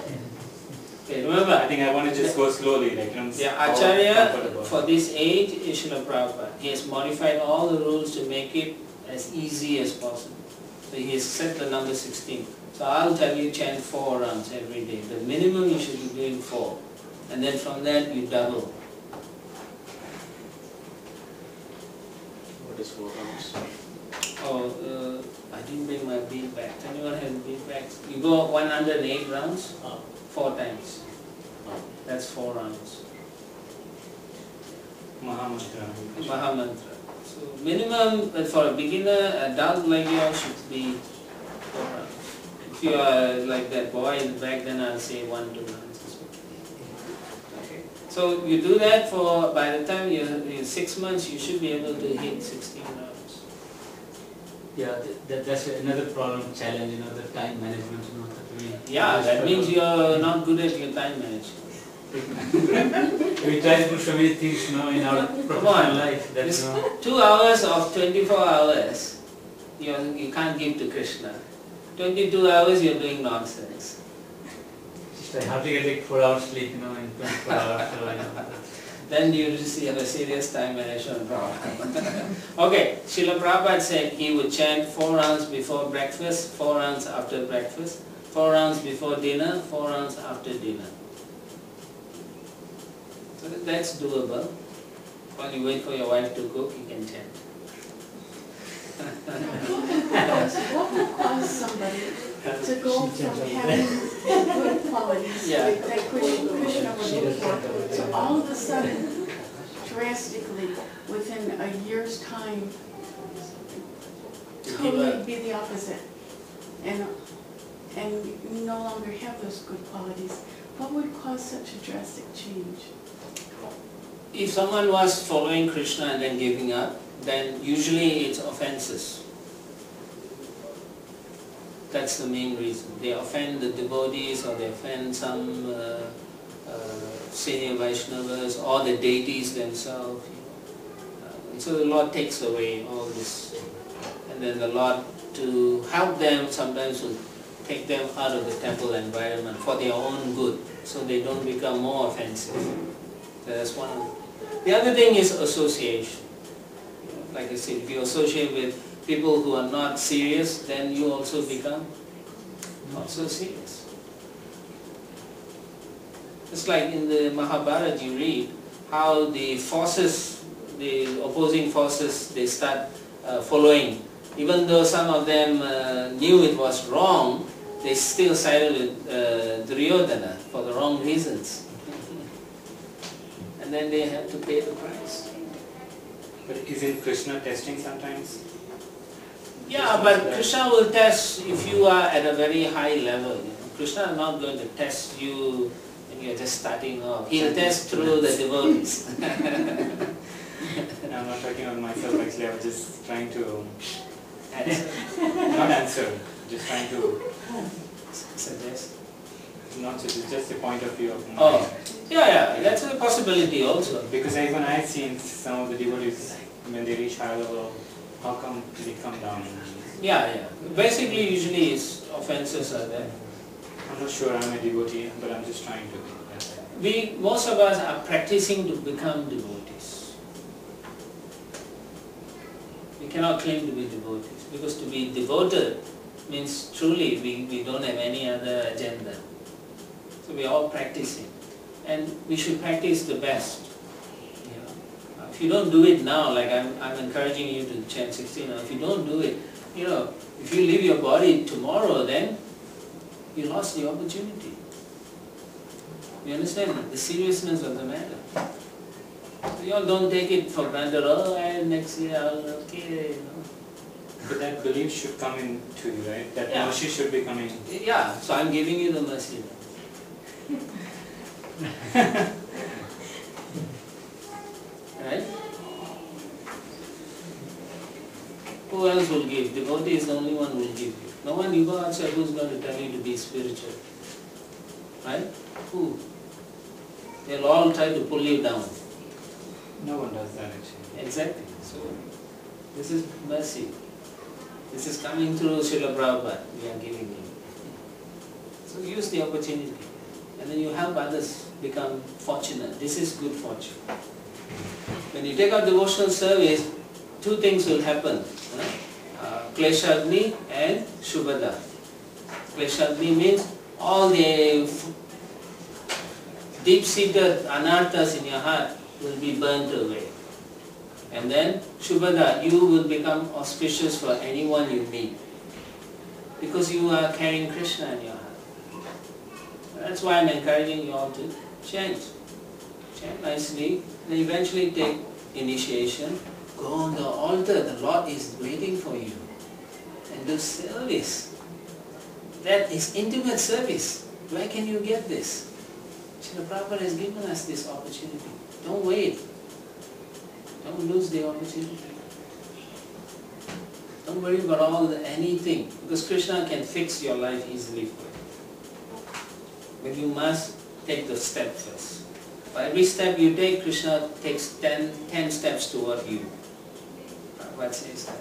Okay, remember, I think I want to just go slowly, like, the how Acharya comfortable. for this age is Srila Prabhupada. He has modified all the rules to make it as easy as possible. So he has set the number 16. So I'll tell you chant 4 rounds every day. The minimum you should be doing 4. And then from that you double. What is 4 rounds? Oh, I didn't bring my bead back. Anyone has bead bags? You go 108 rounds, Oh. 4 times. Oh. That's 4 rounds. Mahamantra. Mahamantra. So minimum for a beginner, adult like you should be 4 rounds. If you are like that boy in the back, then I'll say 1, 2 rounds. Okay. So you do that for, by the time you're in 6 months, you should be able to hit 16 rounds. Yeah, that's another problem, challenge, the time management, that we... Yeah, that means you're not good at your time management. We try to do so many things, in our professional life. This That's, 2 hours of 24 hours, you can't give to Krishna. 22 hours you're doing nonsense. just I hardly get like 4 hours sleep, in 24 hours. So, Then you just have a serious time management problem. Okay, Srila Prabhupada said he would chant 4 rounds before breakfast, 4 rounds after breakfast, 4 rounds before dinner, 4 rounds after dinner. So that's doable. While you wait for your wife to cook, you can chant. What would cause somebody to go from having good qualities Yeah. that Krishna would look for, to all of a sudden, drastically, within a year's time, totally be the opposite, and no longer have those good qualities? What would cause such a drastic change? If someone was following Krishna and then giving up, then usually it's offenses. That's the main reason. They offend the devotees, or they offend some senior Vaishnavas or the deities themselves. And so the Lord takes away all this. And then the Lord, to help them, sometimes will take them out of the temple environment for their own good, so they don't become more offensive. So that's one of them. The other thing is association. Like I said, if you associate with people who are not serious, then you also become not so serious. It's like in the Mahabharata you read how the forces, the opposing forces, they start following. Even though some of them knew it was wrong, they still sided with Duryodhana for the wrong reasons. And then they have to pay the price. But isn't Krishna testing sometimes? Yeah, but Krishna will test if you are at a very high level. Krishna is not going to test you when you're just starting off. He'll test through the devotees. I'm not talking about myself actually, I was just trying to, Answer. not answer, just trying to, Suggest. not just a point of view of my, Oh, yeah, that's a possibility also. because even I've seen some of the devotees, when they reach high level, how come did it come down? Yeah. Basically, usually offenses are there. I'm not sure I'm a devotee, but I'm just trying to be. Most of us are practicing to become devotees. We cannot claim to be devotees, because to be devoted means truly we don't have any other agenda. So we are all practicing, and we should practice the best. You know, if you don't do it now, like I'm encouraging you to chant 16. If you don't do it, if you leave your body tomorrow, then you lost the opportunity. You understand the seriousness of the matter? So you all don't take it for granted. Next year I'll okay. But that belief should come into you, right? That Yeah. mercy should be coming. Yeah. So I'm giving you the mercy. Right? Who else will give? Devotee is the only one who will give you. No one you go outside who's going to tell you to be spiritual. Right? Who? They'll all try to pull you down. No one does that actually. Exactly. So this is mercy. This is coming through Srila Prabhupada. We are giving you. So use the opportunity. And then you help others become fortunate. This is good fortune. When you take out devotional service, two things will happen. Kleshagni and Shubhada. Kleshagni means all the deep-seated anarthas in your heart will be burnt away. And then Shubhada, you will become auspicious for anyone you meet, because you are carrying Krishna in your heart. That's why I'm encouraging you all to chant. Chant nicely, and eventually take initiation. Go on the altar, the Lord is waiting for you. And do service. That is intimate service. Where can you get this? Srila Prabhupada has given us this opportunity. Don't wait. Don't lose the opportunity. Don't worry about anything, because Krishna can fix your life easily for you. But you must take the step first. For every step you take, Krishna takes 10 steps toward you. Prabhupada says that.